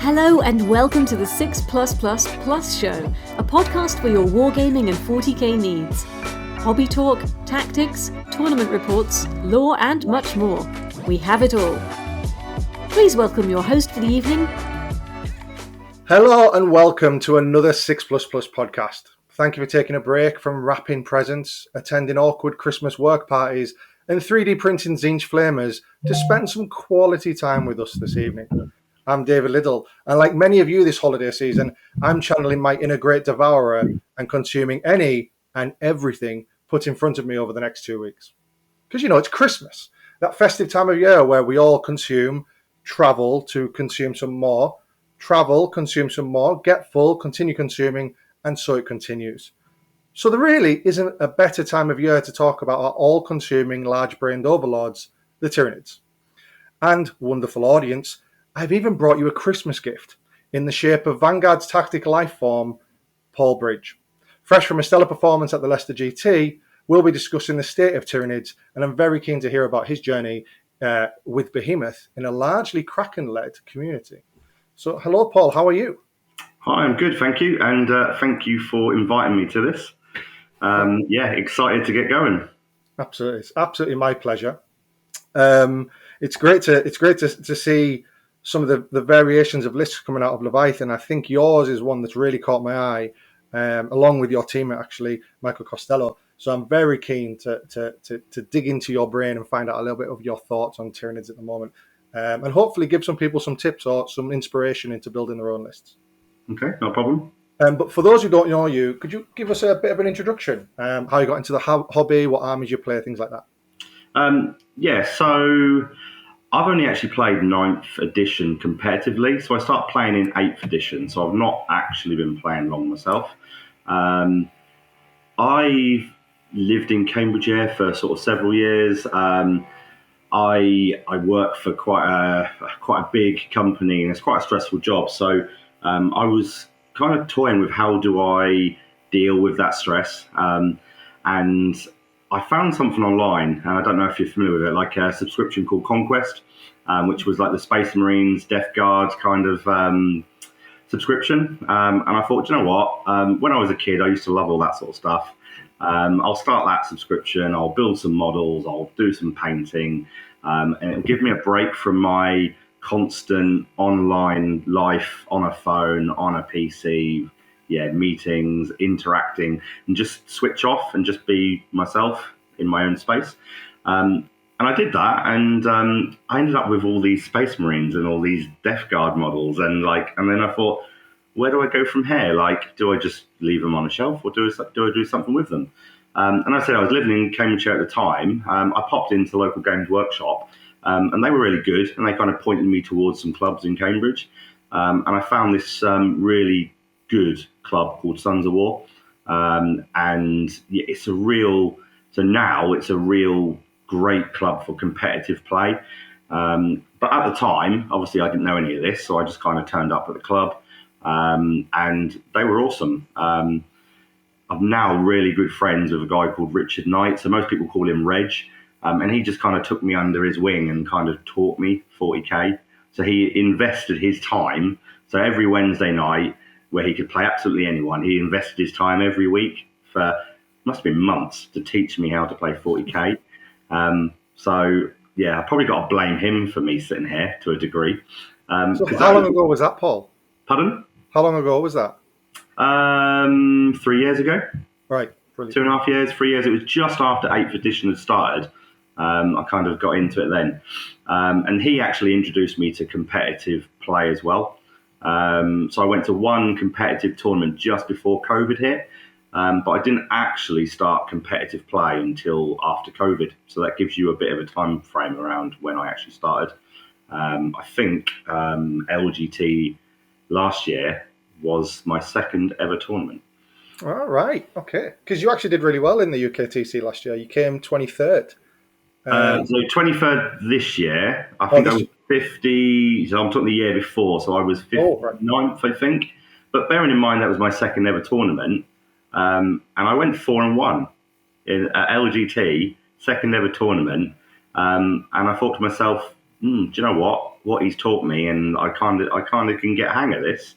Hello and welcome to the 6 Plus show, a podcast for your wargaming and 40k needs. Hobby talk, tactics, tournament reports, lore and much more. We have it all. Please welcome your host for the evening. Hello and welcome to another 6 podcast. Thank you for taking a break from wrapping presents, attending awkward Christmas work parties and 3D printing Zinch flamers to spend some quality time with us this evening. I'm David Liddell, and like many of you this holiday season, I'm channeling my inner great devourer and consuming any and everything put in front of me over the next 2 weeks. Because, it's Christmas, that festive time of year where we all consume, travel to consume some more, travel, consume some more, get full, continue consuming, and so it continues. So there really isn't a better time of year to talk about our all-consuming large-brained overlords, the Tyranids. And, wonderful audience, I've even brought you a Christmas gift in the shape of Vanguard's tactical life form, Paul Bridge. Fresh from a stellar performance at the Leicester GT, we'll be discussing the state of Tyranids, and I'm very keen to hear about his journey with Behemoth in a largely Kraken-led community. So, hello, Paul. How are you? Hi, I'm good, thank you, and thank you for inviting me to this. Excited to get going. Absolutely, it's absolutely my pleasure. It's great to see some of the variations of lists coming out of Leviathan. I think yours is one that's really caught my eye, along with your teammate, actually, Michael Costello. So I'm very keen to dig into your brain and find out a little bit of your thoughts on Tyranids at the moment, and hopefully give some people some tips or some inspiration into building their own lists. Okay, no problem. But for those who don't know you, could you give us a bit of an introduction? How you got into the hobby, what armies you play, things like that? So I've only actually played 9th edition competitively. So I started playing in 8th edition. So I've not actually been playing long myself. I've lived in Cambridgeshire for sort of several years. I work for quite a big company, and it's quite a stressful job. So I was kind of toying with how do I deal with that stress. And I found something online, and I don't know if you're familiar with it, like a subscription called Conquest, which was like the Space Marines, Death Guard kind of subscription. And I thought, you know what? When I was a kid, I used to love all that sort of stuff. I'll start that subscription. I'll build some models. I'll do some painting, and it'll give me a break from my constant online life on a phone, on a PC. Meetings, interacting, and just switch off and just be myself in my own space. And I did that, and I ended up with all these Space Marines and all these Death Guard models, and then I thought, where do I go from here? Like, do I just leave them on a shelf, or do I do something with them? And I said I was living in Cambridgeshire at the time. I popped into local Games Workshop, and they were really good, and they kind of pointed me towards some clubs in Cambridge, and I found this really good club called Sons of War, it's a real great club for competitive play, but at the time obviously I didn't know any of this, so I just kind of turned up at the club, and they were awesome. I'm now really good friends with a guy called Richard Knight, so most people call him Reg, and he just kind of took me under his wing and kind of taught me 40k. So he invested his time, so every Wednesday night, where he could play absolutely anyone, he invested his time every week for, must have been months, to teach me how to play 40k. I probably got to blame him for me sitting here to a degree. So how long ago was that, Paul? Pardon? How long ago was that? 3 years ago. Right. Brilliant. 2.5 years, 3 years. It was just after 8th edition had started. I kind of got into it then. And he actually introduced me to competitive play as well. So I went to one competitive tournament just before COVID hit, but I didn't actually start competitive play until after COVID. So that gives you a bit of a time frame around when I actually started. I think LGT last year was my second ever tournament. All right, okay. Because you actually did really well in the UKTC last year. You came 23rd. So 23rd this year. I think I was 50. So I'm talking the year before. So I was 59th, I think. But bearing in mind that was my second ever tournament, and I went 4-1 at LGT, second ever tournament. And I thought to myself, do you know what he's taught me, and I kind of can get a hang of this.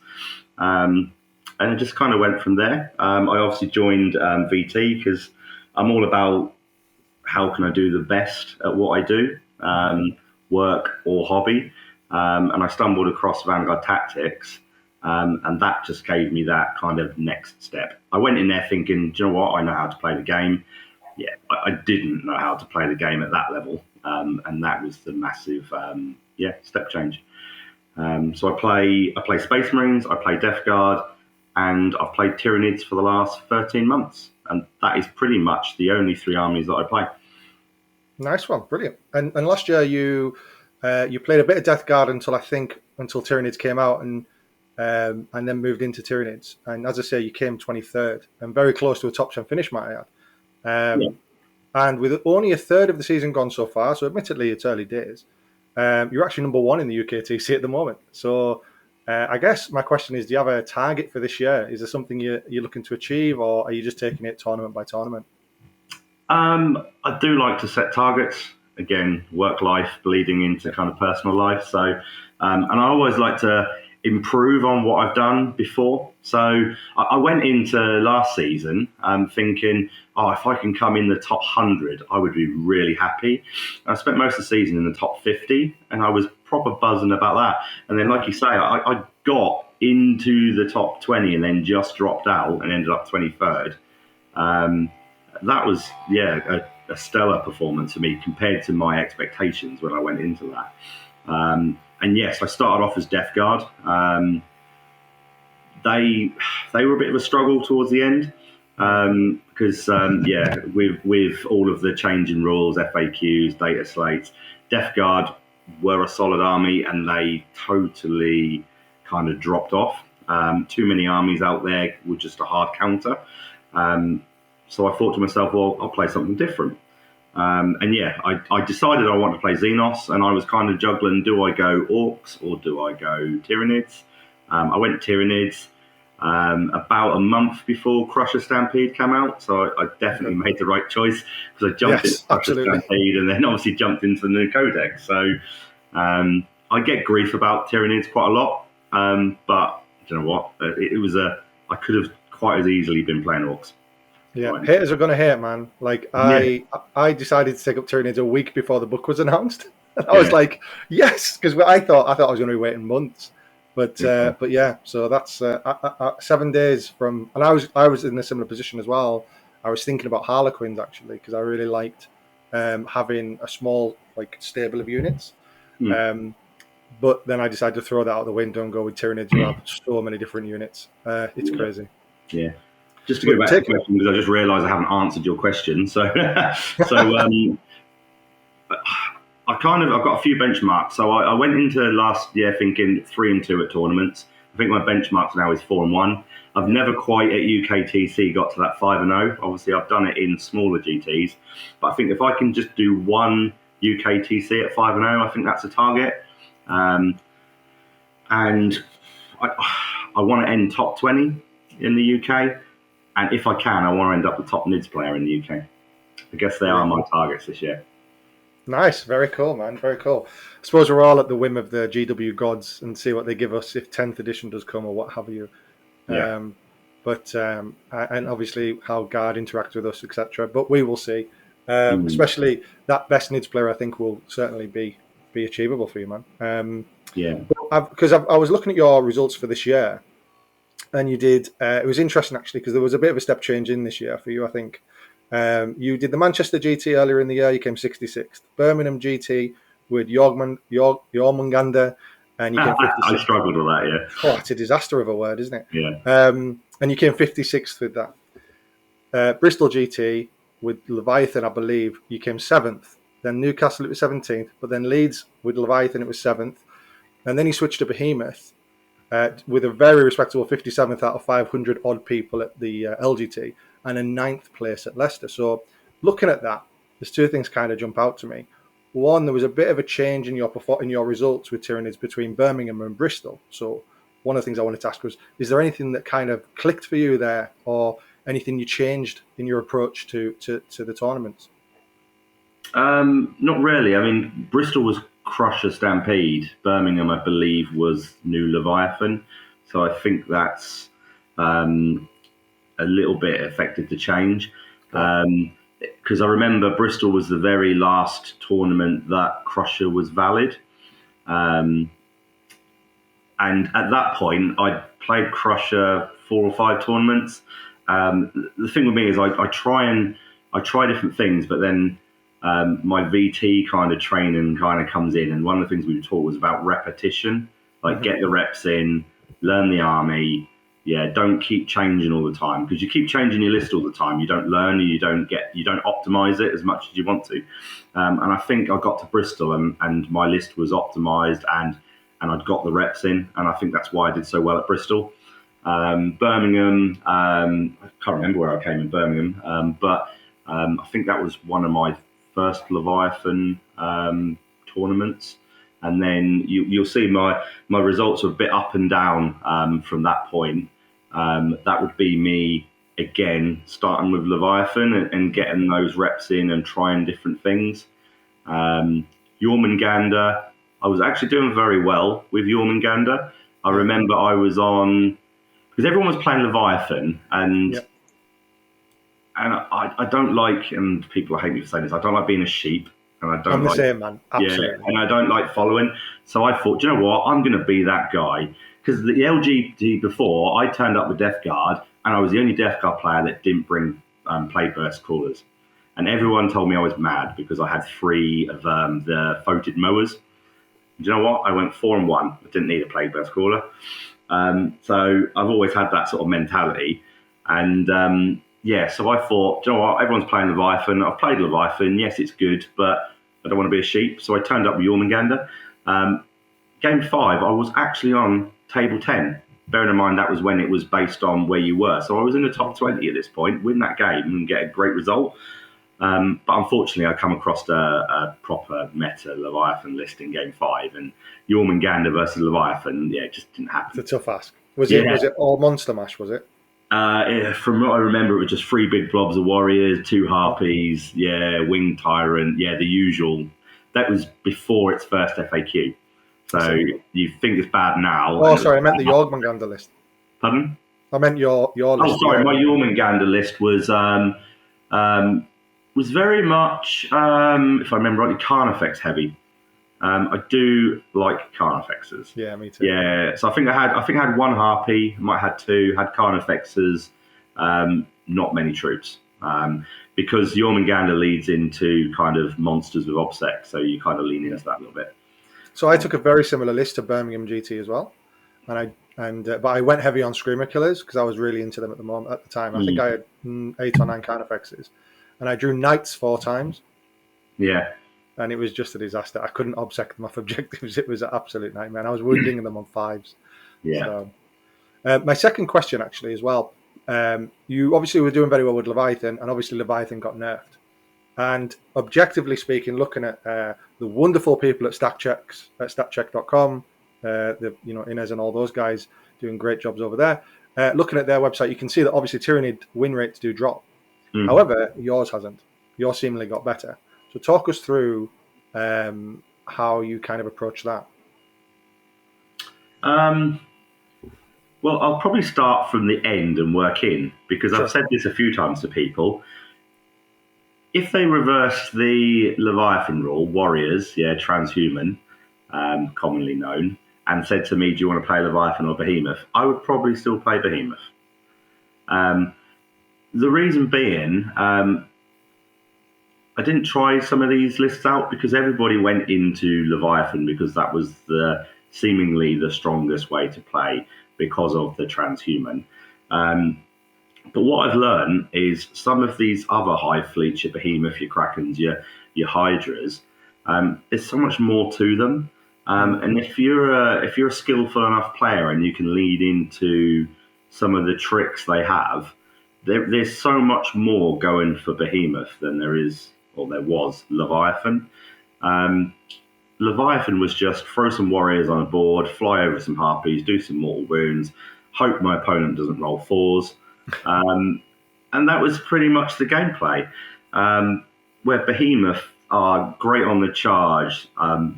And it just kind of went from there. I obviously joined VT because I'm all about how can I do the best at what I do, work or hobby. And I stumbled across Vanguard Tactics, and that just gave me that kind of next step. I went in there thinking, do you know what? I know how to play the game. Yeah, I didn't know how to play the game at that level, and that was the massive, step change. So I play Space Marines, I play Death Guard, and I've played Tyranids for the last 13 months, and that is pretty much the only 3 armies that I play. Nice one, brilliant. And last year you played a bit of Death Guard until Tyranids came out, and then moved into Tyranids. And as I say, you came 23rd and very close to a top 10 finish, might I add. And with only a third of the season gone so far, so admittedly it's early days, you're actually number 1 in the UKTC at the moment. So I guess my question is, do you have a target for this year? Is there something you're looking to achieve, or are you just taking it tournament by tournament? I do like to set targets. Again, work life bleeding into kind of personal life. So, and I always like to improve on what I've done before. So I went into last season thinking, if I can come in the top 100, I would be really happy. I spent most of the season in the top 50, and I was proper buzzing about that. And then, like you say, I got into the top 20 and then just dropped out and ended up 23rd. That was, a stellar performance for me compared to my expectations when I went into that. And yes, I started off as Death Guard. They were a bit of a struggle towards the end because, with all of the change in rules, FAQs, data slates, Death Guard were a solid army, and they totally kind of dropped off. Too many armies out there were just a hard counter. So I thought to myself, well, I'll play something different. I decided I wanted to play Xenos, and I was kind of juggling, do I go Orcs or do I go Tyranids? I went Tyranids about a month before Crusher Stampede came out, so I definitely made the right choice, because I jumped into Crusher Stampede and then obviously jumped into the new codex. So I get grief about Tyranids quite a lot, but you know what? I could have quite as easily been playing Orcs. Yeah, haters are going to hate, man. Like, I decided to take up Tyranids a week before the book was announced. And I was like, yes, because I thought I was going to be waiting months. But yeah, so that's 7 days from, and I was in a similar position as well. I was thinking about Harlequins, actually, because I really liked having a small stable of units. But then I decided to throw that out the window and go with Tyranids. You have so many different units. It's crazy. Yeah. Just to go back to the question, because I just realised I haven't answered your question. So, I've got a few benchmarks. So I went into last year thinking 3-2 at tournaments. I think my benchmark now is 4-1. I've never quite at UKTC got to that 5-0. Obviously, I've done it in smaller GTs, but I think if I can just do one UKTC at 5-0, I think that's a target. And I want to end top 20 in the UK. And if I can, I want to end up the top NIDS player in the UK. I guess they are my targets this year. Nice. Very cool, man. Very cool. I suppose we're all at the whim of the GW gods and see what they give us if 10th edition does come or what have you. Yeah. And obviously how Guard interacts with us, etc. But we will see. Especially that best NIDS player, I think, will certainly be achievable for you, man. Because I was looking at your results for this year. And you did, it was interesting actually, because there was a bit of a step change in this year for you, I think. You did the Manchester GT earlier in the year, you came 66th. Birmingham GT with Jormungandr, and you came 56th. I struggled with that, yeah. Oh, it's a disaster of a word, isn't it? Yeah. And you came 56th with that. Bristol GT with Leviathan, I believe, you came 7th. Then Newcastle, it was 17th. But then Leeds with Leviathan, it was 7th. And then you switched to Behemoth. With a very respectable 57th out of 500 odd people at the LGT and a 9th place at Leicester. So looking at that, there's two things kind of jump out to me. One, there was a bit of a change in your results with Tyranids between Birmingham and Bristol. So one of the things I wanted to ask was, is there anything that kind of clicked for you there, or anything you changed in your approach to the tournaments? Not really. I mean, Bristol was Crusher Stampede, Birmingham, I believe, was New Leviathan. So I think that's a little bit affected the change. Because I remember Bristol was the very last tournament that Crusher was valid. And at that point, I'd played Crusher 4 or 5 tournaments. The thing with me is I try different things, but then my VT kind of training kind of comes in. And one of the things we were taught was about repetition, like get the reps in, learn the army. Yeah, don't keep changing all the time, because you keep changing your list all the time. You don't learn, and you don't optimize it as much as you want to. And I think I got to Bristol and my list was optimized and I'd got the reps in, and I think that's why I did so well at Bristol. Birmingham, I can't remember where I came in Birmingham, but I think that was one of my first Leviathan tournaments. And then you'll see my results are a bit up and down from that point. That would be me again starting with Leviathan and getting those reps in and trying different things. Jormungandr, I was actually doing very well with Jormungandr. I remember I was on, because everyone was playing Leviathan, and I don't like, and people hate me for saying this, I don't like being a sheep. And I don't I'm the same, man. Absolutely. Yeah, and I don't like following. So I thought, you know what? I'm going to be that guy. Because the LGT before, I turned up with Death Guard, and I was the only Death Guard player that didn't bring play burst crawlers. And everyone told me I was mad because I had 3 of the Foated Mowers. Do you know what? I went 4 and 1. I didn't need a play burst crawler. So I've always had that sort of mentality. And so I thought, do you know what? Everyone's playing Leviathan. I've played Leviathan. Yes, it's good, but I don't want to be a sheep. So I turned up with Jormungandr. Game 5, I was actually on table 10. Bearing in mind that was when it was based on where you were. So I was in the top 20 at this point, win that game and get a great result. But unfortunately, I come across a proper meta Leviathan list in Game 5, and Jormungandr versus Leviathan, it just didn't happen. It's a tough ask. Was it all Monster Mash, was it? From what I remember, it was just 3 big blobs of warriors, 2 harpies, winged tyrant, the usual. That was before its first FAQ. So you think it's bad now. Oh, sorry, I meant the Jormungandr list. Pardon? I meant your list. Oh, sorry, my Jormungandr list was very much, if I remember rightly, Carnifex heavy. I do like Carnifexes. Yeah, me too. Yeah, so I think I had 1 harpy, I might have had 2, had Carnifexes, not many troops. Because Jormungandr leads into kind of monsters with OBSEC, so you kind of lean into that a little bit. So I took a very similar list to Birmingham GT as well, but I went heavy on Screamer Killers because I was really into them at the time. I think I had 8 or 9 Carnifexes, and I drew Knights 4 times. Yeah. And it was just a disaster. I couldn't obsec them off objectives. It was an absolute nightmare. I was wounding them on 5s. Yeah. So, my second question, actually, as well. You obviously were doing very well with Leviathan, and obviously Leviathan got nerfed. And objectively speaking, looking at the wonderful people at statcheck.com, Inez and all those guys doing great jobs over there. Looking at their website, you can see that obviously Tyranid win rates do drop. However, yours hasn't. Yours seemingly got better. So talk us through how you kind of approach that. Well, I'll probably start from the end and work in, because I've said this a few times to people. If they reverse the Leviathan rule, warriors, transhuman, commonly known, and said to me, do you want to play Leviathan or Behemoth? I would probably still play Behemoth. The reason being, I didn't try some of these lists out because everybody went into Leviathan because that was seemingly the strongest way to play because of the transhuman. But what I've learned is some of these other Hive fleets, your Behemoth, your Krakens, your Hydras, there's so much more to them. And if you're a skillful enough player and you can lead into some of the tricks they have, there's so much more going for Behemoth than there was Leviathan. Leviathan was just throw some warriors on a board, fly over some harpies, do some mortal wounds, hope my opponent doesn't roll 4s. And that was pretty much the gameplay. Where Behemoth, are great on the charge.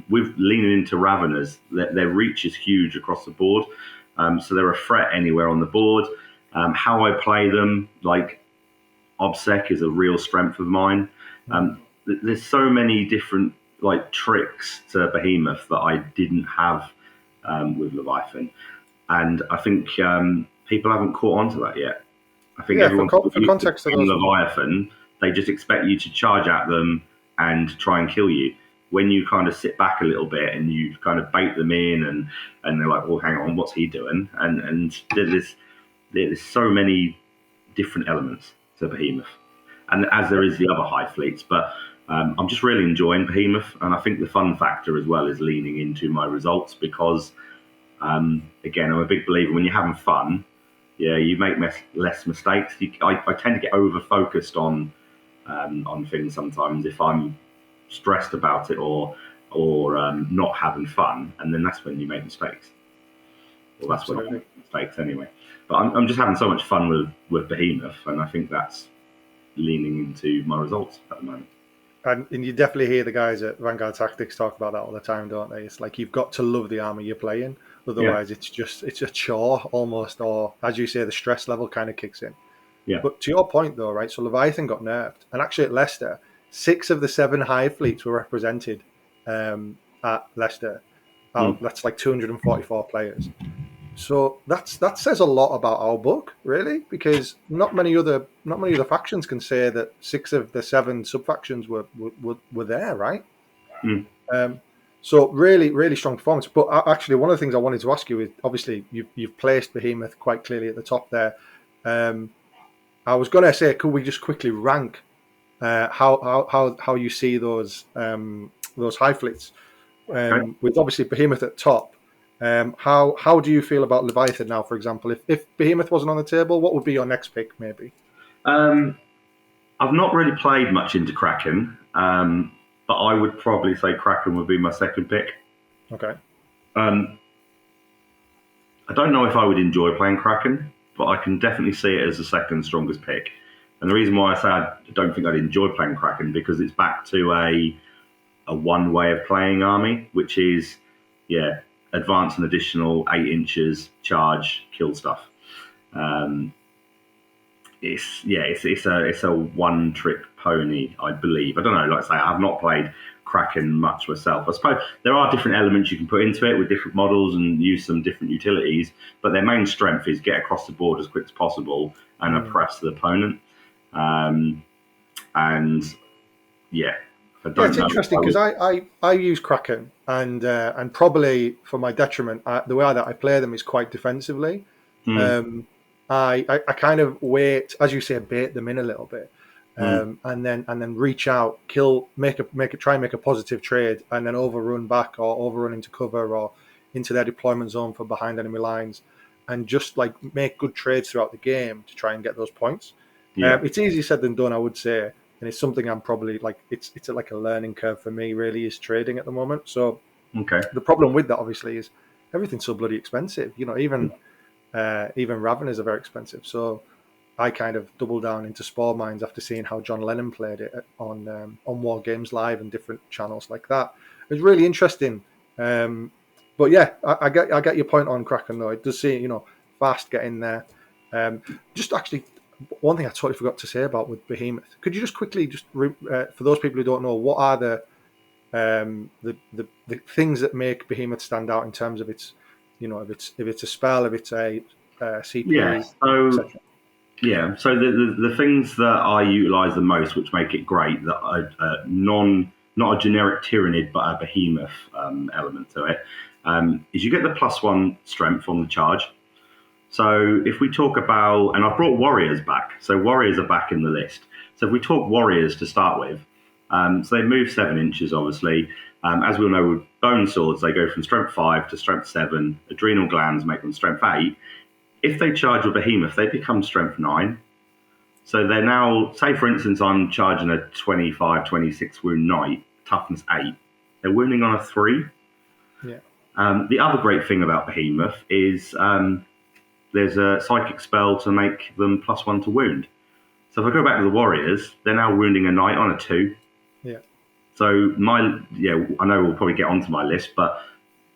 With leaning into Raveners, their reach is huge across the board. So they're a threat anywhere on the board. How I play them, like OBSEC is a real strength of mine. There's so many different like tricks to Behemoth that I didn't have with Leviathan, and I think people haven't caught on to that yet. I think everyone for context of those, Leviathan, they just expect you to charge at them and try and kill you. When you kind of sit back a little bit and you kind of bait them in, and they're like, well, hang on, what's he doing? And there's so many different elements to Behemoth, and as there is the other Hive fleets. But I'm just really enjoying Behemoth, and I think the fun factor as well is leaning into my results because, again, I'm a big believer when you're having fun, you make less mistakes. I tend to get over focused on things sometimes if I'm stressed about it or not having fun, and then that's when you make mistakes. Well, that's when I make mistakes anyway. But I'm just having so much fun with Behemoth, and I think that's leaning into my results at the moment. And you definitely hear the guys at Vanguard Tactics talk about that all the time, don't they? It's like you've got to love the army you're playing, otherwise it's a chore almost, or as you say, the stress level kind of kicks in. Yeah. But to your point though, right? So Leviathan got nerfed, and actually at Leicester, 6 of the 7 Hive fleets were represented at Leicester. That's like 244 players. So that says a lot about our book, really, because not many other factions can say that 6 of the 7 sub factions were there, right? So really, really strong performance. But actually, one of the things I wanted to ask you is, obviously, you've placed Behemoth quite clearly at the top there. I was going to say, could we just quickly rank how you see those Hive fleets with obviously Behemoth at top? How do you feel about Leviathan now, for example? If Behemoth wasn't on the table, what would be your next pick, maybe? I've not really played much into Kraken, but I would probably say Kraken would be my second pick. Okay. I don't know if I would enjoy playing Kraken, but I can definitely see it as the second strongest pick. And the reason why I say I don't think I'd enjoy playing Kraken because it's back to a one way of playing army, which is, advance an additional 8 inches, charge, kill stuff. It's a one trick pony, I believe. I don't know. Like I say, I've not played Kraken much myself. I suppose there are different elements you can put into it with different models and use some different utilities, but their main strength is get across the board as quick as possible and oppress the opponent. It's interesting because I use Kraken and probably for my detriment, the way that I play them is quite defensively. I kind of wait, as you say, bait them in a little bit, and then reach out, kill, try and make a positive trade, and then overrun back or overrun into cover or into their deployment zone for behind enemy lines, and just like make good trades throughout the game to try and get those points. It's easier said than done, I would say, and it's something I'm probably like it's like a learning curve for me. Really, is trading at the moment. So the problem with that obviously is everything's so bloody expensive. Even Raveners are very expensive. So I kind of double down into Spore Mines after seeing how John Lennon played it on War Games Live and different channels like that. It's really interesting. But yeah, I get your point on Kraken though. It does seem fast getting there. Just actually, one thing I totally forgot to say about with Behemoth. Could you just quickly for those people who don't know, what are the things that make Behemoth stand out in terms of its if it's a spell, if it's a CP, So the things that I utilise the most, which make it great, that are not a generic Tyranid, but a Behemoth element to it, is you get the +1 strength on the charge. So if we talk about, and I've brought warriors back, so warriors are back in the list. So if we talk warriors to start with, so they move 7 inches, obviously. As we all know, with bone swords, they go from strength 5 to strength 7. Adrenal glands make them strength 8. If they charge with Behemoth, they become strength 9. So they're now, say for instance, I'm charging a 25, 26 wound knight, toughness 8. They're wounding on a 3. Yeah. The other great thing about Behemoth is there's a psychic spell to make them +1 to wound. So if I go back to the warriors, they're now wounding a knight on a 2. Yeah. So I know we'll probably get onto my list, but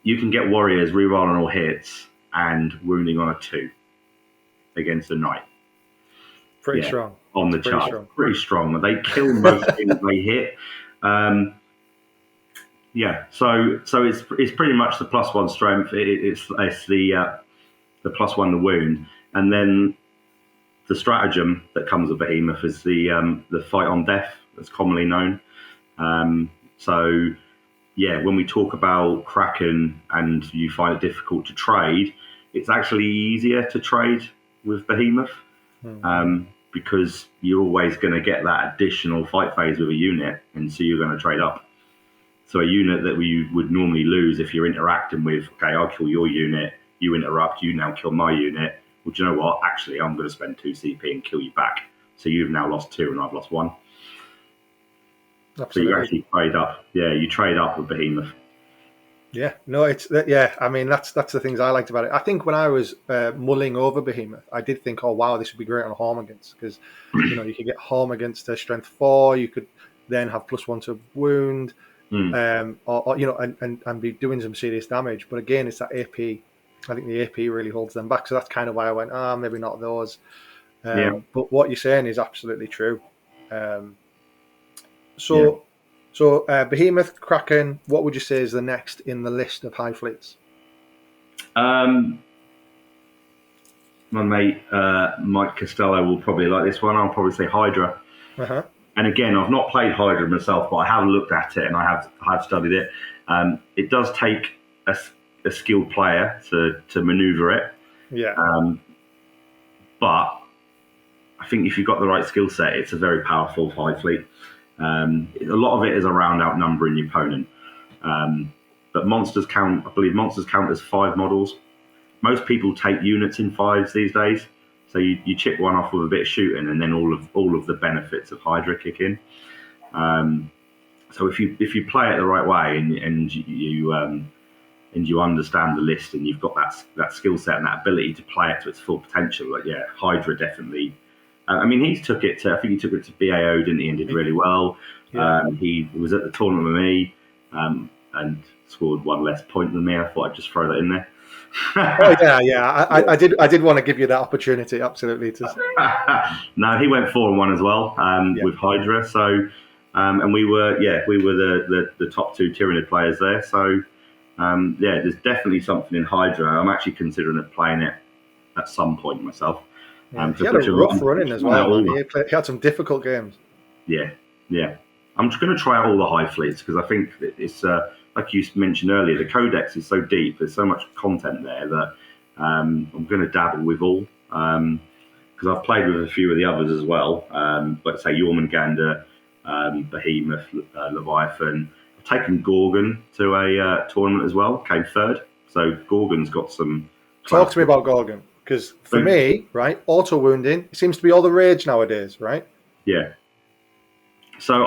you can get warriors rerolling all hits and wounding on a 2 against a knight. Pretty strong. On the chart. Pretty strong. They kill most things they hit. So it's pretty much the +1 strength. It's the +1 to wound, and then the stratagem that comes with Behemoth is the fight on death, that's commonly known. When we talk about Kraken and you find it difficult to trade, it's actually easier to trade with Behemoth because you're always going to get that additional fight phase with a unit, and so you're going to trade up. So a unit that we would normally lose if you're interacting with, okay, I'll kill your unit, you interrupt, you now kill my unit. Well, do you know what? Actually, I'm going to spend 2 CP and kill you back. So you've now lost 2 and I've lost 1. Absolutely. So you actually trade up. Yeah, you trade up with Behemoth. Yeah, no, I mean, that's the things I liked about it. I think when I was mulling over Behemoth, I did think, oh wow, this would be great on Hormagaunts, because you could get Hormagaunts to strength 4, you could then have +1 to wound, and be doing some serious damage. But again, it's that AP. I think the AP really holds them back. So that's kind of why I went, maybe not those. But what you're saying is absolutely true. So Behemoth, Kraken, what would you say is the next in the list of Hive fleets? My mate Mike Costello will probably like this one. I'll probably say Hydra. Uh-huh. And again, I've not played Hydra myself, but I have looked at it and I have studied it. It does take a skilled player to maneuver it. Yeah. But I think if you've got the right skill set, it's a very powerful Hive fleet. A lot of it is around outnumbering your opponent. But monsters count, I believe monsters count as 5 models. Most people take units in 5s these days. So you chip one off with a bit of shooting, and then all of the benefits of Hydra kick in. So if you play it the right way and you understand the list and you've got that skill set and that ability to play it to its full potential, Hydra definitely. I think he took it to BAO, didn't he, and did really well. Yeah. He was at the tournament with me and scored 1 less point than me. I thought I'd just throw that in there. I did want to give you that opportunity, absolutely. No, he went 4-1 as well with Hydra. So, and we were the top 2 Tyranid players there. So, there's definitely something in Hydra. I'm actually considering playing it at some point myself. He had a rough running as well. He had some difficult games. Yeah. I'm just going to try out all the Hive fleets because I think it's like you mentioned earlier, the codex is so deep. There's so much content there that I'm going to dabble with all because I've played with a few of the others as well. Like say Jormungandr, Behemoth, Leviathan. I've taken Gorgon to a tournament as well. Came 3rd. So Gorgon's got some. Talk to me about Gorgon. Because for me, right, auto wounding seems to be all the rage nowadays, right? Yeah. So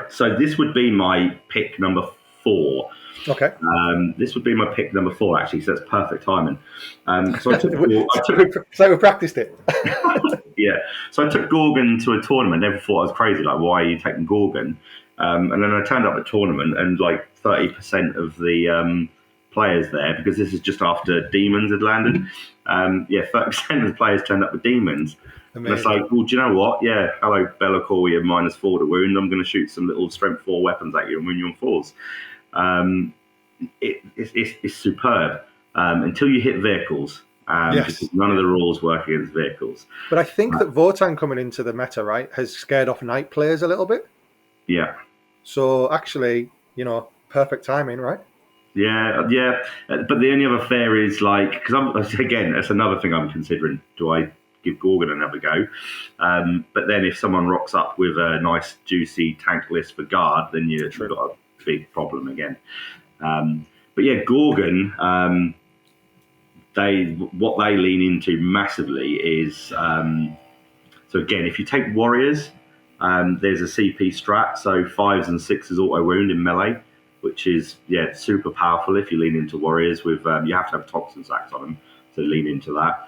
so this would be my pick number 4. Okay. This would be my pick number 4 actually, so that's perfect timing. So we practiced it. Yeah. So I took Gorgon to a tournament. Everyone thought I was crazy. Like, why are you taking Gorgon? And then I turned up at the tournament, and like 30% of the players there, because this is just after demons had landed. 30% of the players turned up with demons. Amazing. And it's like, well, do you know what? Yeah, hello, Be'lakor, you're -4 to wound. I'm going to shoot some little strength 4 weapons at you and wound you on 4s. It's superb until you hit vehicles. Because none of the rules work against vehicles. But I think that Votann coming into the meta, right, has scared off knight players a little bit. Yeah. So actually, perfect timing, right? Yeah. But the only other fair is because again, that's another thing I'm considering. Do I give Gorgon another go? But then if someone rocks up with a nice juicy tank list for guard, then you've got a big problem again. But yeah, Gorgon. What they lean into massively is so again, if you take warriors, there's a CP strat, so 5s and 6s auto wound in melee, which is super powerful if you lean into warriors. With you have to have toxin sacks on them to lean into that.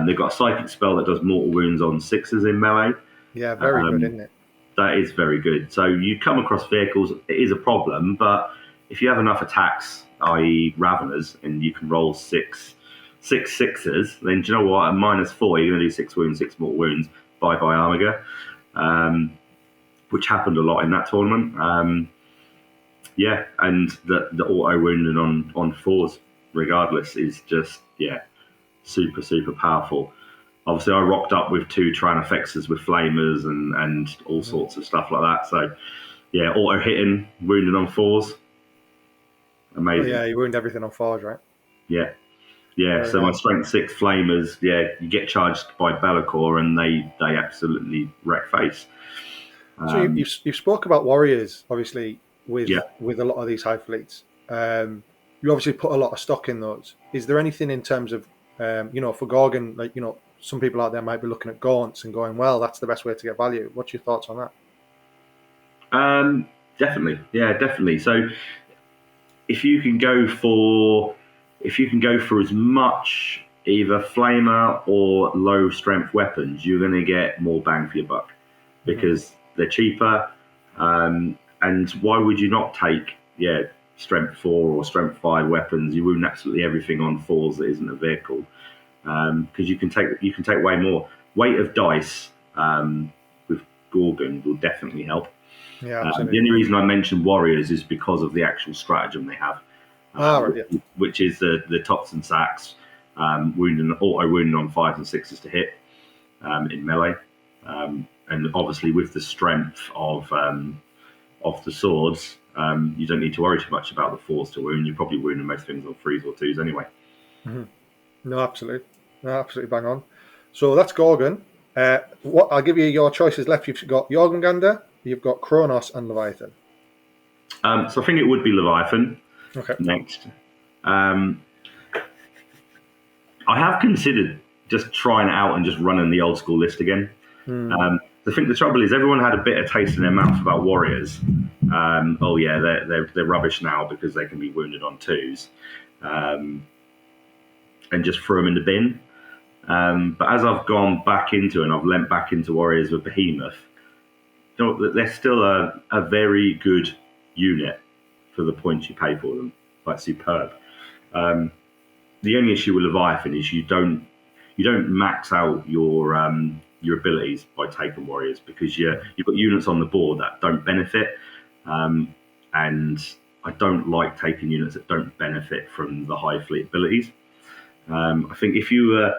They've got a psychic spell that does mortal wounds on 6s in melee. Yeah, very good, isn't it? That is very good. So you come across vehicles, it is a problem, but if you have enough attacks, i.e. Raveners, and you can roll six sixes, then do you know what? At -4, you're going to do 6 wounds, 6 mortal wounds. Bye-bye Armiger, which happened a lot in that tournament. And the auto wounding on 4s, regardless, is just, super, super powerful. Obviously, I rocked up with 2 Tyranofexes with flamers and all sorts of stuff like that. So, auto hitting, wounding on 4s. Amazing. Oh, yeah, you wound everything on 4s, right? Yeah. So my strength 6 flamers, you get charged by Be'lakor and they absolutely wreck face. So you've spoke about warriors, obviously, with a lot of these Hive fleets. You obviously put a lot of stock in those. Is there anything in terms of, for Gorgon, like, some people out there might be looking at gaunts and going, well, that's the best way to get value. What's your thoughts on that? Definitely. Yeah, definitely. So if you can go for as much either flamer or low strength weapons, you're going to get more bang for your buck because they're cheaper. And why would you not take strength 4 or strength 5 weapons? You wound absolutely everything on 4s that isn't a vehicle, because you can take way more. Weight of dice with Gorgon will definitely help. Yeah, absolutely. The only reason I mentioned warriors is because of the actual stratagem they have, which is the toxin sacks, auto wounding on 5s and 6s to hit in melee, and obviously with the strength of the swords, you don't need to worry too much about the 4s to wound. You're probably wounding most things on 3s or 2s anyway. No, absolutely bang on. So that's Gorgon. I'll give you your choices left. You've got Jormungandr, you've got Kronos, and Leviathan. So I think it would be Leviathan next. I have considered just trying it out and just running the old school list again. I think the trouble is everyone had a bit of taste in their mouth about warriors. They're rubbish now because they can be wounded on 2s, and just threw them in the bin. But as I've gone back into and I've lent back into warriors with Behemoth, they're still a very good unit for the points you pay for them. Like superb. The only issue with Leviathan is you don't max out your abilities by taking warriors because you've got units on the board that don't benefit, and I don't like taking units that don't benefit from the Hive fleet abilities. I think if you were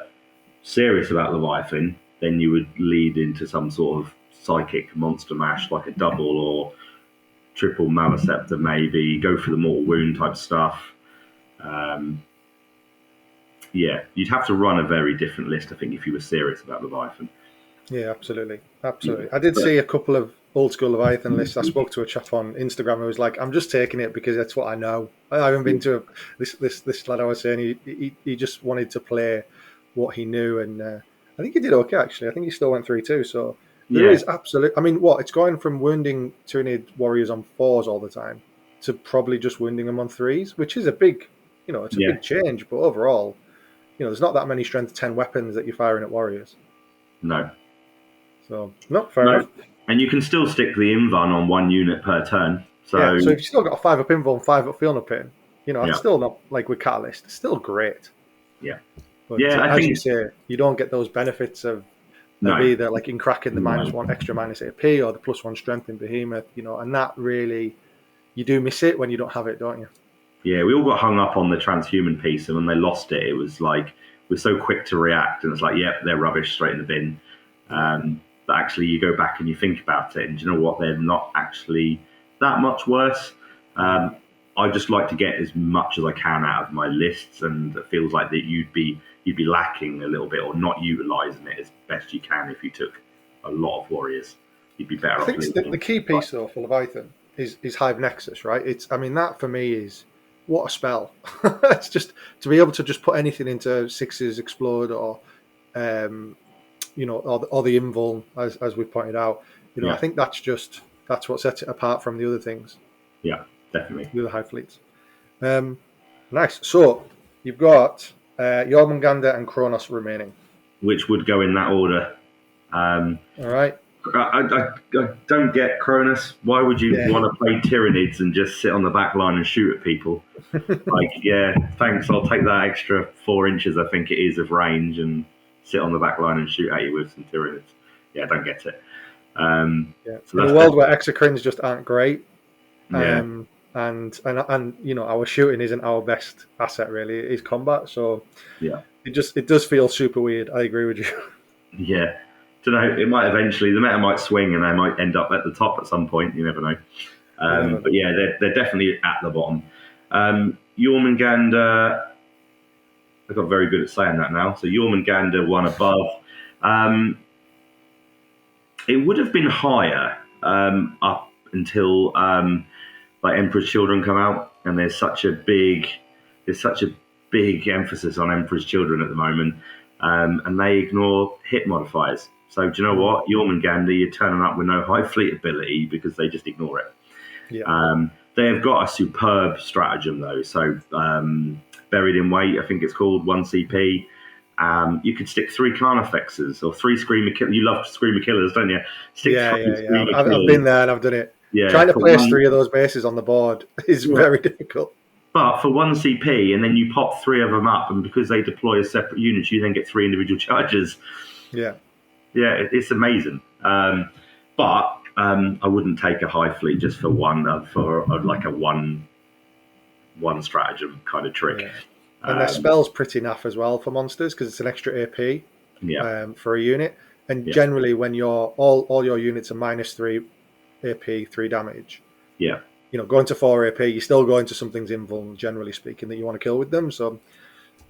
serious about Leviathan, then you would lead into some sort of psychic monster mash like a double or triple Maleceptor, maybe go for the mortal wound type stuff. You'd have to run a very different list, I think, if you were serious about Leviathan. Yeah, absolutely. I did see a couple of old school Leviathan lists. I spoke to a chap on Instagram who was like, I'm just taking it because that's what I know. I haven't been to this lad I was saying. He just wanted to play what he knew, and I think he did okay, actually. I think he still went 3-2, so there is absolute. I mean, it's going from wounding Tyranid warriors on 4s all the time to probably just wounding them on 3s, which is a big, it's a big change. But overall, there's not that many strength 10 weapons that you're firing at warriors. No. So, fair enough. And you can still stick the Invuln on 1 unit per turn. So if you've still got a 5 up Invuln, 5 up Field Pin, it's still not like with Catalyst. It's still great. Yeah. But I think you say, you don't get those benefits of either like in cracking the -1 extra -AP or the +1 strength in Behemoth, and that really, you do miss it when you don't have it, don't you? Yeah, we all got hung up on the transhuman piece, and when they lost it, it was like we're so quick to react, and it's like, they're rubbish, straight in the bin. But actually, you go back and you think about it, and do you know what? They're not actually that much worse. I just like to get as much as I can out of my lists, and it feels like that you'd be lacking a little bit or not utilising it as best you can if you took a lot of warriors. You'd be better off. I think the key piece though for Leviathan is Hive Nexus, right? That for me is what a spell. It's just to be able to just put anything into 6s explode or or the Invuln as we pointed out. I think that's what sets it apart from the other things. Yeah, definitely. The other Hive fleets. Nice. So you've got Jormungandr and Kronos remaining, which would go in that order. All right. I don't get Cronus. Why would you want to play Tyranids and just sit on the back line and shoot at people? Like, yeah, thanks. I'll take that extra 4 inches, I think it is, of range and sit on the back line and shoot at you with some Tyranids. Yeah, I don't get it. So in a world where exocrines just aren't great, yeah. and our shooting isn't our best asset really. It is combat, so Yeah. it does feel super weird. I agree with you. Yeah. Don't know. It might eventually, the meta might swing and they might end up at the top at some point. You never know. But yeah, they're definitely at the bottom. Jormungandr, I got very good at saying that now. So Jormungandr one above. It would have been higher up until like Emperor's Children come out, and there's such a big emphasis on Emperor's Children at the moment, and they ignore hit modifiers. So do you know what? Jormungandr, you're turning up with no Hive Fleet ability because they just ignore it. Yeah. They have got a superb stratagem though. So Buried in Weight, I think it's called, 1 CP. You could stick 3 Carnifexes or 3 Screamer Killers. You love Screamer Killers, don't you? Yeah. I've been there and I've done it. Yeah, trying to place 3 of those bases on the board is very difficult. But for 1 CP, and then you pop 3 of them up, and because they deploy as separate units, you then get 3 individual charges. Yeah, it's amazing. But I wouldn't take a Hive Fleet just for one like a one stratagem kind of trick. Yeah. And their spell's pretty naff as well for monsters because it's an extra AP for a unit. And generally, when all your units are -3 AP, 3 damage. Yeah. Going to 4 AP, you're still going to something's invuln, generally speaking, that you want to kill with them. So,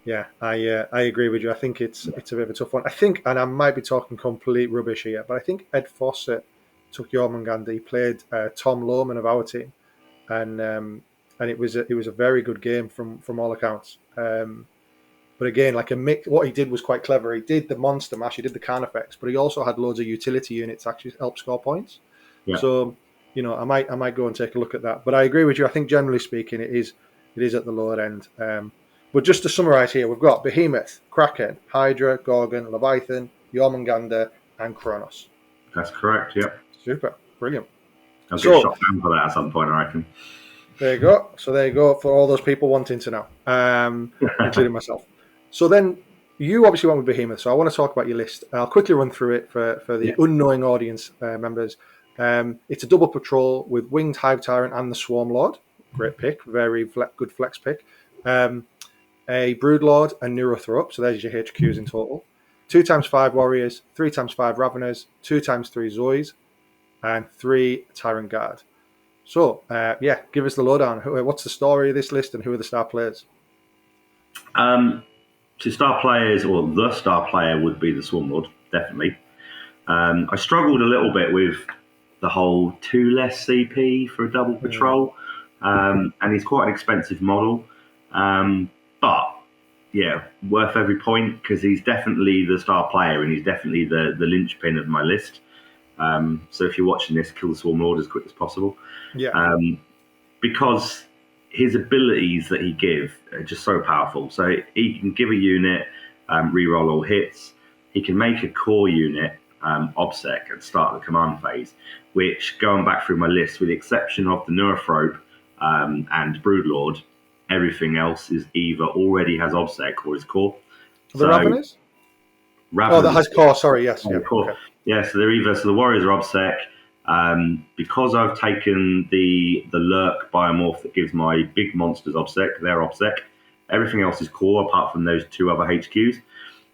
yeah, I agree with you. I think it's a bit of a tough one. I think, and I might be talking complete rubbish here, but I think Ed Fawcett took Jormungandr. He played Tom Lohman of our team, and it was a very good game from all accounts. But again, like a mix, what he did was quite clever. He did the monster mash, he did the Carnifex, but he also had loads of utility units actually help score points. Yeah. So, I might go and take a look at that. But I agree with you. I think generally speaking, it is at the lower end. But just to summarise here, we've got Behemoth, Kraken, Hydra, Gorgon, Leviathan, Jormungandr, and Kronos. That's correct. Yep. Super, brilliant. I'll get shot down for that at some point, I reckon. There you go. So there you go for all those people wanting to know, including myself. So then you obviously went with Behemoth. So I want to talk about your list. I'll quickly run through it for the unknowing audience members. It's a double patrol with Winged Hive Tyrant and the Swarm Lord. Great pick. Very good flex pick. A Brood Lord and Neurothrope. So there's your HQs in total. 2x5 Warriors, 3x5 Raveners, 2x3 Zoes, and 3 Tyrant Guard. So, give us the lowdown. What's the story of this list and who are the star players? So star players, or the star player would be the Swarm Lord, definitely. I struggled a little bit with the whole 2 less CP for a double patrol, and he's quite an expensive model. But, yeah, worth every point because he's definitely the star player and he's definitely the linchpin of my list. So if you're watching this, kill the Swarm Lord as quick as possible. Yeah. Because his abilities that he gives are just so powerful. So he can give a unit, reroll all hits. He can make a core unit, OBSEC, at the start of the command phase, which, going back through my list, with the exception of the Neurothrope and Broodlord, everything else is either already has OBSEC or is core. The Raveners? Oh, that has core, sorry, yes. Yeah, core. Okay. Yeah, so they're either, so the Warriors are OBSEC. Because I've taken the Lurk biomorph that gives my big monsters OBSEC, they're OBSEC. Everything else is core apart from those 2 other HQs,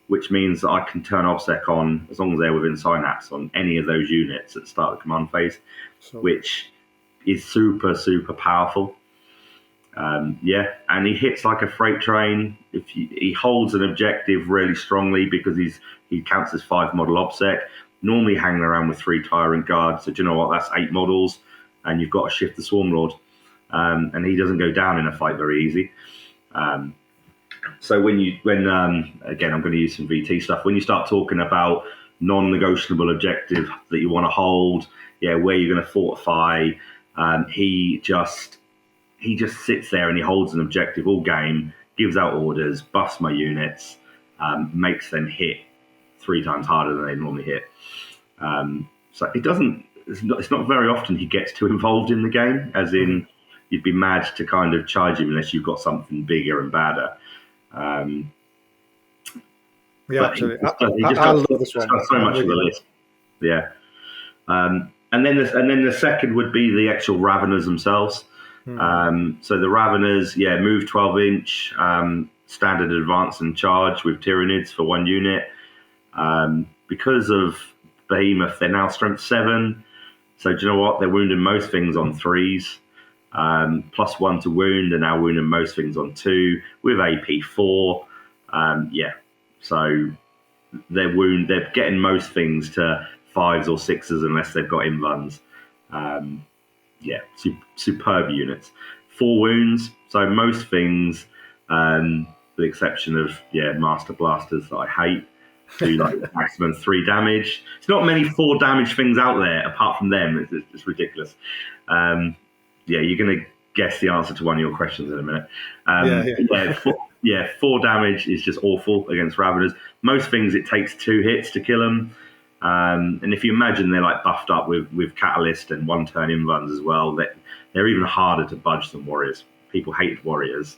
which means that I can turn OBSEC on as long as they're within synapse on any of those units at the start of the command phase, which is super, super powerful. And he hits like a freight train. He holds an objective really strongly because he counts as 5 model OBSEC. Normally hanging around with 3 Tyrant Guards. So do you know what? That's 8 models, and you've got to shift the Swarm Lord. And he doesn't go down in a fight very easy. So when again, I'm going to use some VT stuff. When you start talking about non-negotiable objective that you want to hold, where you're going to fortify, he just sits there and he holds an objective all game, gives out orders, buffs my units, makes them hit 3 times harder than they normally hit. So it doesn't. It's not very often he gets too involved in the game. As in, you'd be mad to kind of charge him unless you've got something bigger and badder. Yeah, absolutely. He just I got, love this one. got so much of the list. Yeah. And then the second would be the actual Raveners themselves. So the Raveners, move 12-inch, standard advance and charge with Tyranids for 1 unit. Because of Behemoth, they're now strength 7. So do you know what? They're wounding most things on 3s. +1 to wound, and now wounding most things on 2 with AP 4. So they're getting most things to 5s or 6s unless they've got invuns. Superb units. 4 wounds, so most things, with the exception of Master Blasters that I hate, do like maximum 3 damage. It's not many 4 damage things out there apart from them. It's ridiculous. You're going to guess the answer to one of your questions in a minute. 4 damage is just awful against Raveners. Most things it takes 2 hits to kill them. And if you imagine they're like buffed up with Catalyst and 1-turn invuns as well, they're even harder to budge than Warriors. People hated Warriors.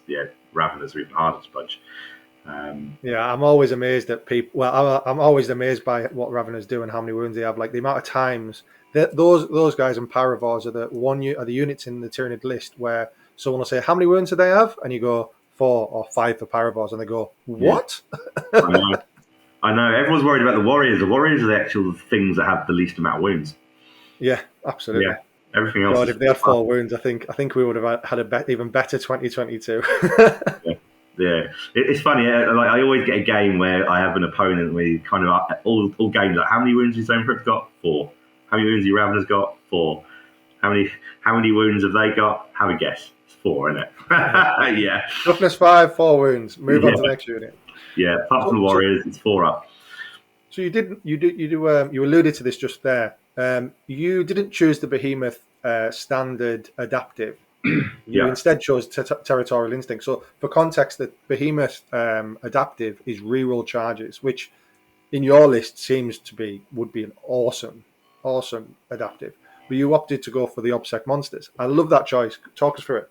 Raveners are even harder to budge. I'm always amazed at people. Well, I'm always amazed by what Raveners do and how many wounds they have. Like the amount of times those guys and Paravors are the units in the Tyranid list where someone will say, "How many wounds do they have?" And you go 4 or 5 for Paravors, and they go, "What?" Yeah. I know. Everyone's worried about the Warriors. The Warriors are the actual things that have the least amount of wounds. Yeah, absolutely. Yeah, everything else. God, if they had 4 wounds, I think we would have had a even better 2022. Yeah, it's funny. Like I always get a game where I have an opponent where you kind of all games like, how many wounds has Zoneprip got? 4. How many wounds have your Raveners got? 4. How many wounds have they got? Have a guess. It's 4, isn't it? Yeah. Toughness 5, 4 wounds. Move on to the next unit. Yeah, apart from the Warriors, it's 4 up. So you alluded to this just there. You didn't choose the Behemoth standard adaptive. You instead chose Territorial Instinct. So for context, the Behemoth adaptive is reroll charges, which in your list would be an awesome adaptive. But you opted to go for the OBSEC monsters. I love that choice. Talk us through it.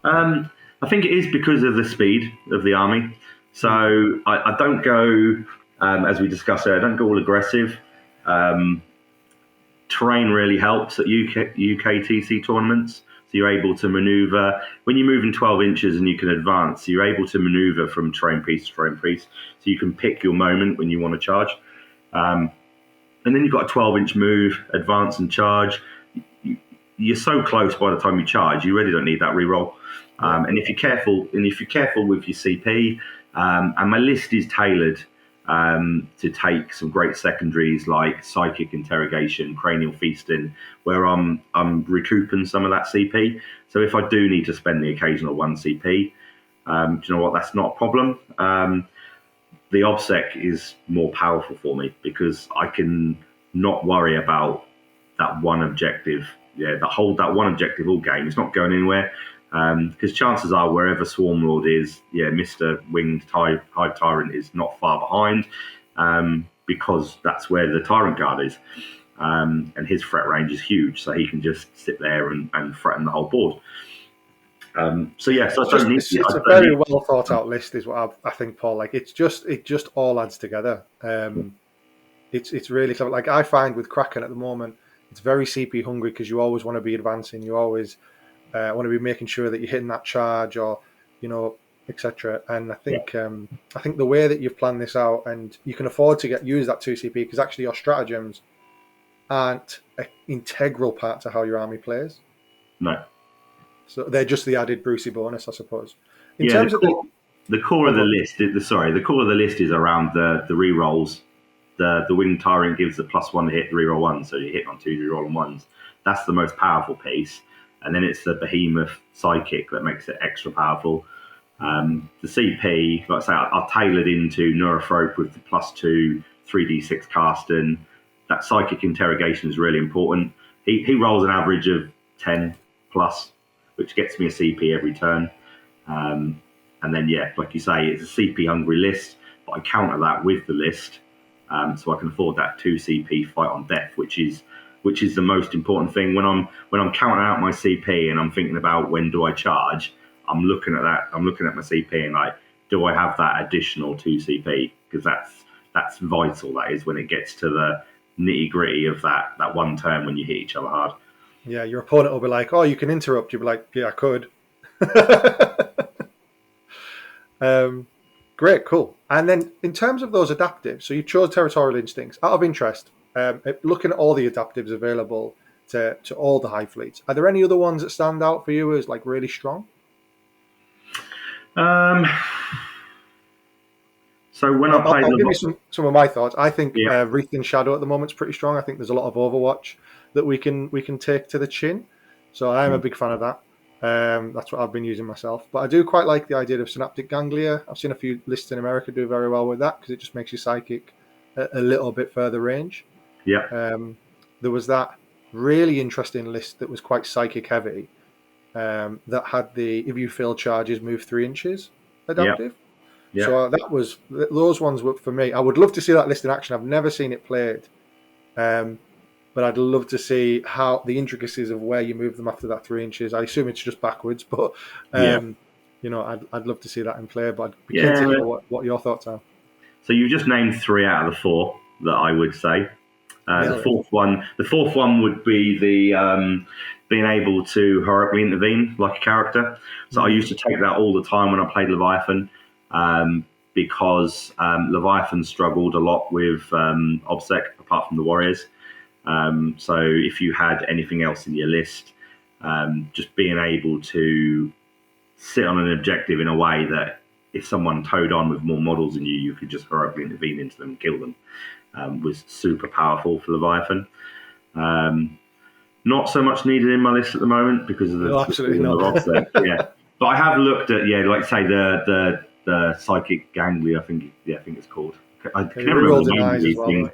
I think it is because of the speed of the army. So I don't go, as we discussed earlier, I don't go all aggressive. Terrain really helps at UKTC tournaments. So you're able to maneuver. When you move in 12 inches and you can advance, you're able to maneuver from terrain piece to terrain piece. So you can pick your moment when you want to charge. And then you've got a 12-inch move, advance and charge. You're so close by the time you charge, you really don't need that reroll. And if you're careful with your CP, and my list is tailored to take some great secondaries like Psychic Interrogation, Cranial Feasting, where I'm recouping some of that CP. So if I do need to spend the occasional 1 CP, do you know what? That's not a problem. The OBSEC is more powerful for me because I can not worry about that one objective. That one objective all game. It's not going anywhere. Because chances are wherever Swarmlord is, Mr. Winged Hive Tyrant is not far behind, because that's where the Tyrant Guard is. And his threat range is huge, so he can just sit there and threaten the whole board. It's a very well thought out list, is what I think, Paul. Like it just all adds together. It's really clever. Like I find with Kraken at the moment, it's very CP hungry because you always want to be advancing. You always want to be making sure that you're hitting that charge, or etc. And I think the way that you've planned this out, and you can afford to use that 2 CP because actually your stratagems aren't an integral part to how your army plays. No. So they're just the added Brucey bonus, I suppose. The core of the list is around the rerolls. The Winged Tyrant gives the +1 to hit the reroll 1, so you hit on 2 reroll 1s. That's the most powerful piece. And then it's the Behemoth Psychic that makes it extra powerful. The CP, like I say, I've tailored into Neurothrope with the +2, 3d6 casting. That Psychic Interrogation is really important. He rolls an average of 10+, which gets me a CP every turn. And then, like you say, it's a CP hungry list, but I counter that with the list so I can afford that 2 CP fight on death, which is the most important thing. When I'm counting out my CP and I'm thinking about when do I charge, I'm looking at that. I'm looking at my CP and like, do I have that additional 2 CP? Because that's vital. That is when it gets to the nitty gritty of that one turn when you hit each other hard. Yeah, your opponent will be like, "Oh, you can interrupt." You'll be like, "Yeah, I could." Great, cool. And then in terms of those adaptives, so you chose Territorial Instincts. Out of interest, looking at all the adaptives available to all the Hive fleets, are there any other ones that stand out for you as like really strong? So when I played, I'll give you some of my thoughts. I think Yeah. Wreath in Shadow at the moment is pretty strong. I think there's a lot of Overwatch that we can take to the chin. So I am a big fan of that. That's what I've been using myself. But I do quite like the idea of Synaptic Ganglia. I've seen a few lists in America do very well with that because it just makes you psychic a little bit further range. Yeah. There was that really interesting list that was quite psychic heavy that had the if you fail charges move 3 inches adaptive. Yeah. So those ones were for me. I would love to see that list in action. I've never seen it played. But I'd love to see how the intricacies of where you move them after that 3 inches. I assume it's just backwards, but I'd love to see that in play. But I'd be keen to hear what your thoughts are. So you just named 3 out of the 4 that I would say. The fourth one would be the being able to heroically intervene like a character. So I used to take that all the time when I played Leviathan, because Leviathan struggled a lot with OBSEC apart from the Warriors. So if you had anything else in your list, just being able to sit on an objective in a way that if someone towed on with more models than you could just heroically intervene into them and kill them, was super powerful for Leviathan. Not so much needed in my list at the moment because of the absolutely not. Yeah, but I have looked at like say the psychic ganglia. I think it's called. I can never remember the name of these things,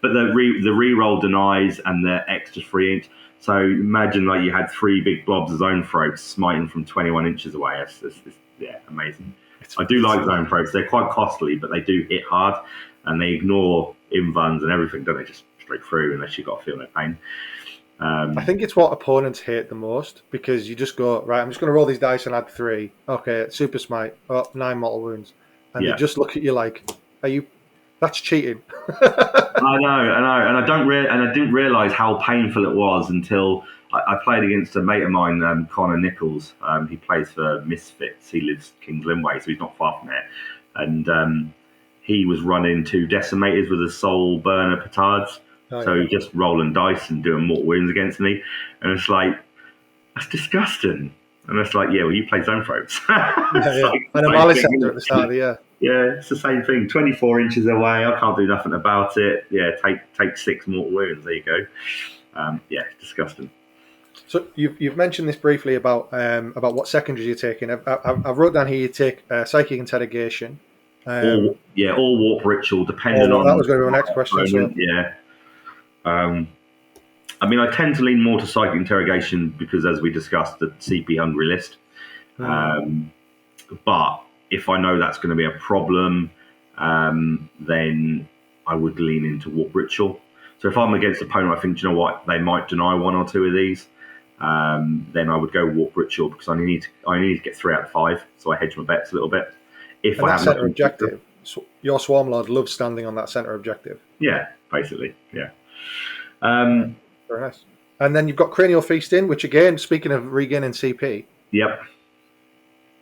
but the reroll denies and the extra 3 inch. So imagine like you had 3 big blobs of zone throats smiting from 21 inches away. It's amazing. I do like zone throats. They're quite costly, but they do hit hard and they ignore invuns and everything, don't they? Just straight through unless you've got to feel no pain. I think it's what opponents hate the most because you just go, right, I'm just going to roll these dice and add 3. Okay, super smite, 9 mortal wounds. And they just look at you like, that's cheating. I know. And I didn't realise how painful it was until I played against a mate of mine, Connor Nichols. He plays for Misfits. He lives King's Lynn way, so he's not far from there. And he was running 2 decimators with a soul burner petards. So just rolling dice and doing mortal wounds against me. And it's like, that's disgusting. And it's like, well, you play zone throats. And a Malice Scepter at the start of the year. Yeah, it's the same thing. 24 inches away, I can't do nothing about it. Yeah, take 6 mortal wounds. There you go. Disgusting. So you've mentioned this briefly about what secondaries you're taking. I wrote down here you take Psychic Interrogation. Or Warp Ritual, depending on... That was going to be my next question. So. Yeah. I mean, I tend to lean more to Psychic Interrogation because, as we discussed, the CP hungry list. But if I know that's going to be a problem, then I would lean into Warp Ritual. So if I'm against an opponent, I think, you know what, they might deny 1 or 2 of these, then I would go Warp Ritual because I need to get 3 out of 5, so I hedge my bets a little bit. If and I that centre objective, your Swarmlord loves standing on that centre objective. Yeah, basically, yeah. Very nice. And then you've got Cranial Feasting, which again, speaking of regaining CP. Yep.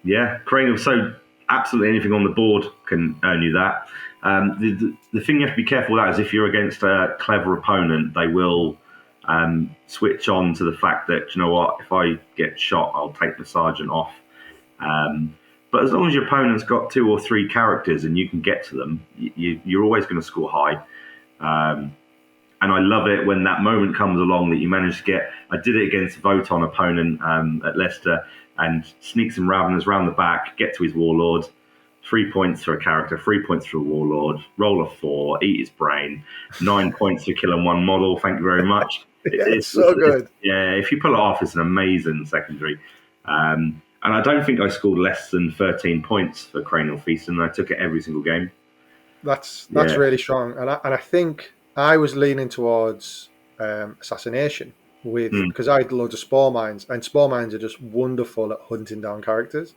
Yeah, Cranial. So absolutely anything on the board can earn you that. The thing you have to be careful with that is if you're against a clever opponent, they will switch on to the fact that, you know what, if I get shot, I'll take the sergeant off. But as long as your opponent's got 2 or 3 characters and you can get to them, you're always going to score high. And I love it when that moment comes along that you manage to get... I did it against a Voton opponent at Leicester and sneak some Raveners around the back, get to his Warlord, 3 points for a character, 3 points for a Warlord, roll a 4, eat his brain, 9 points for killing 1 model, thank you very much. It's so good. If you pull it off, it's an amazing secondary. And I don't think I scored less than 13 points for Cranial Feast, and I took it every single game. That's Yeah. really strong, and I think I was leaning towards assassination because I had loads of spore mines, and spore mines are just wonderful at hunting down characters.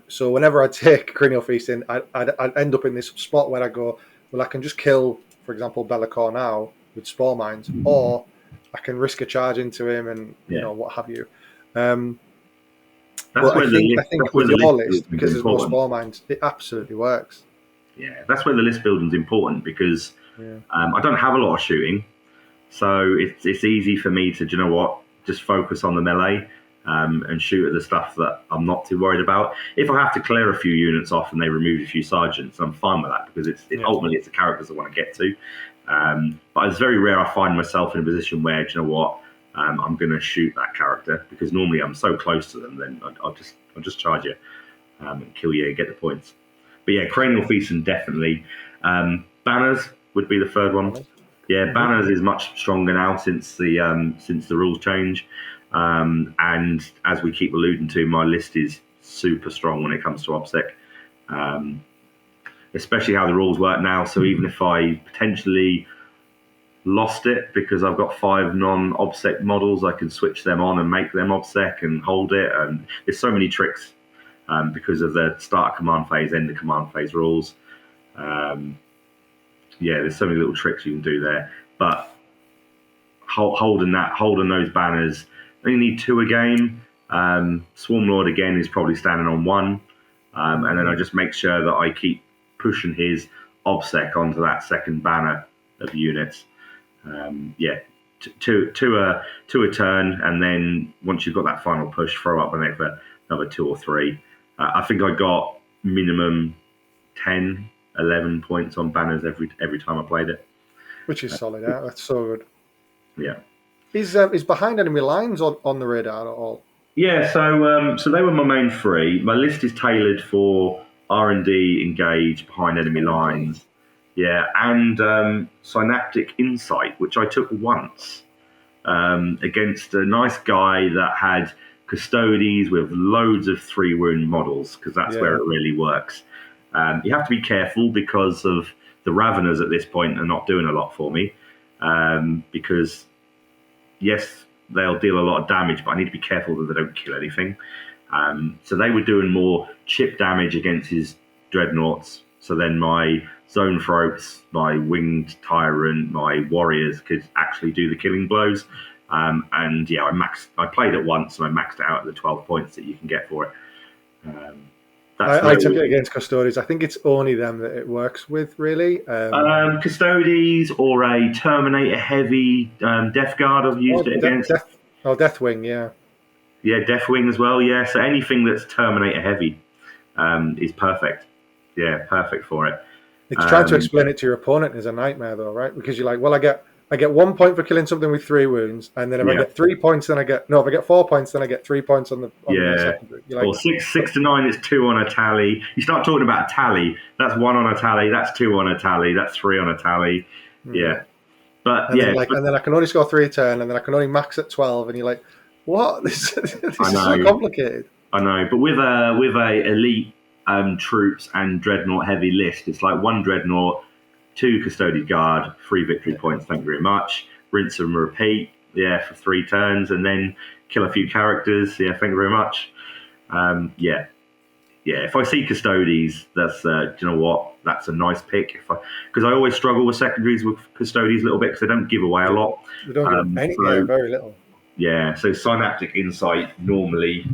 So whenever I take cranial feasting, I'd end up in this spot where I go, well, I can just kill, for example, Be'lakor now with spore mines, or I can risk a charge into him and what have you. That's But where I think where with the your list list, building is because there's more important. spore mines, it absolutely works. Yeah, that's where the list building is important because Yeah. I don't have a lot of shooting, so it's easy for me to, do you know what, just focus on the melee and shoot at the stuff that I'm not too worried about. If I have to clear a few units off and they remove a few sergeants, I'm fine with that because ultimately it's the characters I want to get to. But it's very rare I find myself in a position where, do you know what, I'm going to shoot that character because normally I'm so close to them, then I'll just charge you and kill you, get the points. But yeah, cranial feasting definitely. Banners would be the third one. Yeah, Banners is much stronger now since the rules change. And as we keep alluding to, my list is super strong when it comes to OBSEC, especially how the rules work now. So even if I potentially lost it because I've got 5 non-OBSEC models, I can switch them on and make them OBSEC and hold it. And there's so many tricks because of the start command phase, end of command phase rules. There's so many little tricks you can do there. But holding those banners, I only need 2 a game. Swarm Lord again is probably standing on 1, and then I just make sure that I keep pushing his OBSEC onto that second banner of units. Two a turn, and then once you've got that final push, throw up another 2 or 3. I think I got minimum 10, 11 points on banners every time I played it, which is solid. That's so good. Yeah. Is behind enemy lines on the radar at all? Yeah, so they were my main 3. My list is tailored for R&D, engage, behind enemy lines. Yeah, and synaptic insight, which I took once against a nice guy that had custodies with loads of 3 wound models, because that's where it really works. You have to be careful because of the Raveners at this point are not doing a lot for me, because yes, they'll deal a lot of damage, but I need to be careful that they don't kill anything. So they were doing more chip damage against his dreadnoughts. So then my zone throats, my winged tyrant, my warriors could actually do the killing blows. And yeah, I played it once and I maxed it out at the 12 points that you can get for it. I took it against Custodies. I think it's only them that it works with, really. Custodies or a Terminator heavy Death Guard I've used it against. Deathwing, yeah. Yeah, Deathwing as well, yeah. So anything that's Terminator heavy is perfect. Yeah, perfect for it. It's trying to explain it to your opponent is a nightmare, though, right? Because you're like, well, I get 1 point for killing something with 3 wounds, and then if I get 3 points, then if I get 4 points, then I get 3 points on the secondary. Or 6 to 9 is 2 on a tally. You start talking about a tally. That's 1 on a tally. That's 2 on a tally. That's 3 on a tally. Yeah, but and then I can only score 3 a turn, and then I can only max at 12, and you're like, what? This is so complicated. I know, but with a elite troops and dreadnought heavy list, it's like 1 dreadnought, 2 custodian guard, 3 victory points. Thank you very much. Rinse and repeat. Yeah, for 3 turns, and then kill a few characters. Yeah, thank you very much. If I see custodies, that's do you know what? That's a nice pick. Because I always struggle with secondaries with custodies a little bit because they don't give away a lot. They don't give anything, very little. Yeah, so synaptic insight normally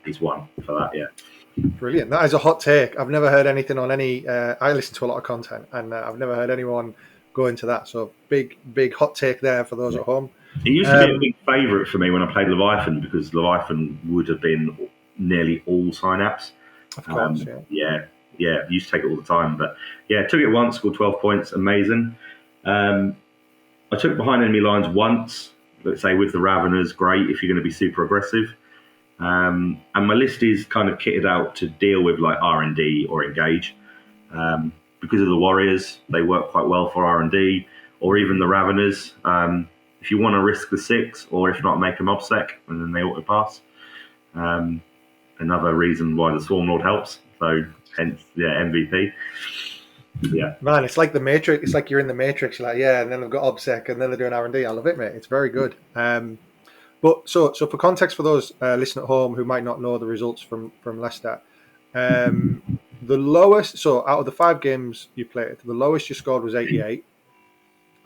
is 1 for that. Yeah. Brilliant. That is a hot take. I've never heard anything on any. I listen to a lot of content, and I've never heard anyone go into that. So big hot take there for those at home. It used to be a big favourite for me when I played Leviathan because Leviathan would have been nearly all synapse. Of course, yeah. Used to take it all the time, but yeah, took it once, scored 12 points, amazing. I took behind enemy lines once. Let's say with the Raveners, great if you're going to be super aggressive. And my list is kind of kitted out to deal with like R&D or engage. Because of the warriors, they work quite well for R&D, or even the Raveners. If you want to risk the 6, or if not, make them OBSEC, and then they auto pass. Another reason why the Swarm Lord helps. So hence, MVP. Yeah. Man, it's like the Matrix. It's like you're in the Matrix. You're like, yeah, and then they've got OBSEC, and then they're doing R&D. I love it, mate. It's very good. But so for context for those listening at home who might not know the results from Leicester, the lowest. So out of the 5 games you played, the lowest you scored was 88,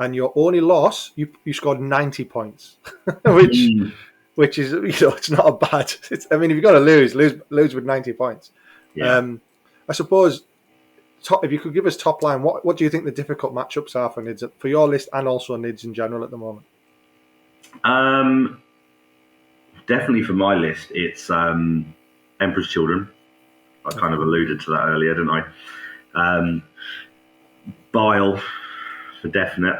and your only loss you scored 90 points, which is it's not a bad. I mean, if you've got to lose with 90 points. Yeah. I suppose. If you could give us top line, what do you think the difficult matchups are for Nids for your list and also Nids in general at the moment? Definitely for my list, it's Emperor's Children. I kind of alluded to that earlier, didn't I? Bile for definite,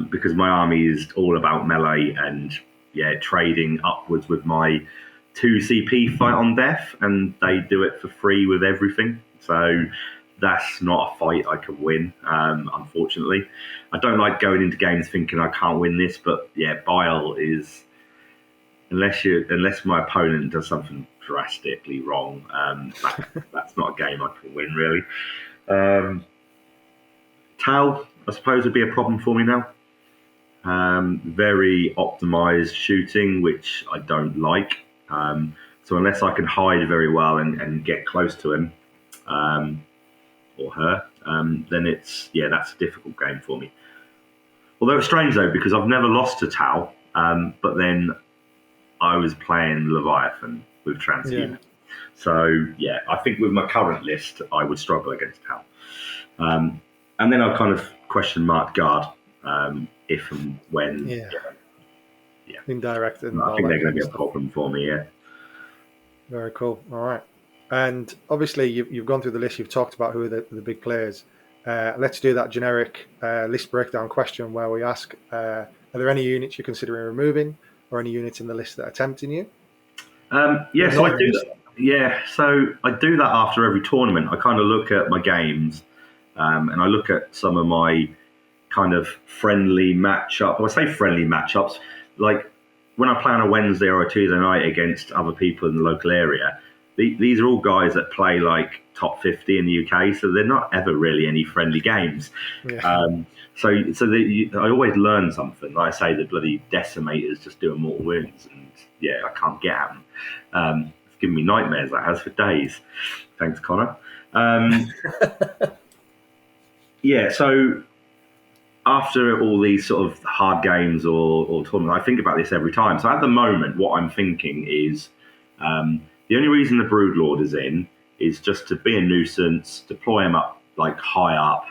because my army is all about melee and trading upwards with my 2 CP fight on death, and they do it for free with everything. So that's not a fight I can win, unfortunately. I don't like going into games thinking I can't win this, but Bile is, unless my opponent does something drastically wrong, that's not a game I can win, really. Tau, I suppose, would be a problem for me now. Very optimized shooting, which I don't like. So unless I can hide very well and get close to him or her, then that's a difficult game for me. Although it's strange though, because I've never lost to Tau, but then I was playing Leviathan with Transhuman. Yeah. So I think with my current list, I would struggle against Tau. And then I've kind of question marked guard if and when. Indirect. And I think they're going to be a problem for me. Yeah. Very cool. All right. And obviously, you've gone through the list. You've talked about who are the big players. Let's do that generic list breakdown question where we ask: are there any units you're considering removing, or any units in the list that are tempting you? So I do that. Yeah, so I do that after every tournament. I kind of look at my games, and I look at some of my kind of friendly matchup. I say friendly matchups, like when I play on a Wednesday or a Tuesday night against other people in the local area. These are all guys that play like top 50 in the UK, so they're not ever really any friendly games. Yeah. So I always learn something. Like I say, the bloody decimators just do mortal wounds, and I can't get at them. It's given me nightmares, that has, for days. Thanks, Connor. So after all these sort of hard games or tournaments, I think about this every time. So at the moment, what I'm thinking is the only reason the Broodlord is in is just to be a nuisance, deploy him up like high up,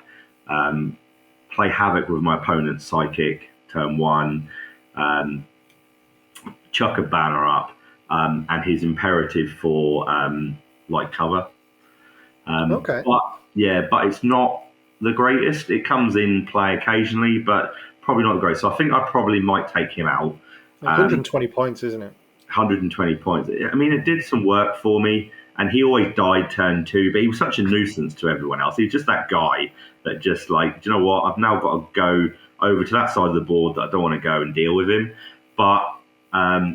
play havoc with my opponent's psychic turn 1, chuck a banner up, and his imperative for light cover. Okay. But it's not the greatest. It comes in play occasionally, but probably not the greatest. So I think I probably might take him out. 120 points, isn't it? 120 points. I mean, it did some work for me, and he always died turn 2, but he was such a nuisance to everyone else. He was just that guy that just like, do you know what? I've now got to go over to that side of the board that I don't want to go and deal with him. But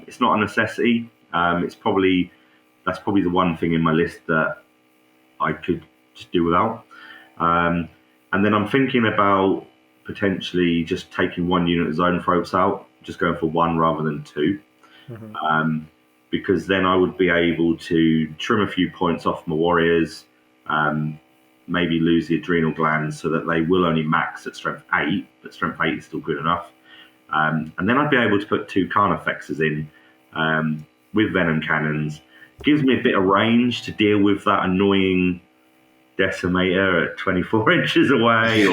it's not a necessity. That's probably the one thing in my list that I could just do without. And then I'm thinking about potentially just taking one unit of Zone Throats out, just going for 1 rather than 2. Mm-hmm. Because then I would be able to trim a few points off my warriors, maybe lose the adrenal glands so that they will only max at strength 8, but strength 8 is still good enough. And then I'd be able to put 2 Carnifexes in with venom cannons. Gives me a bit of range to deal with that annoying decimator at 24 inches away,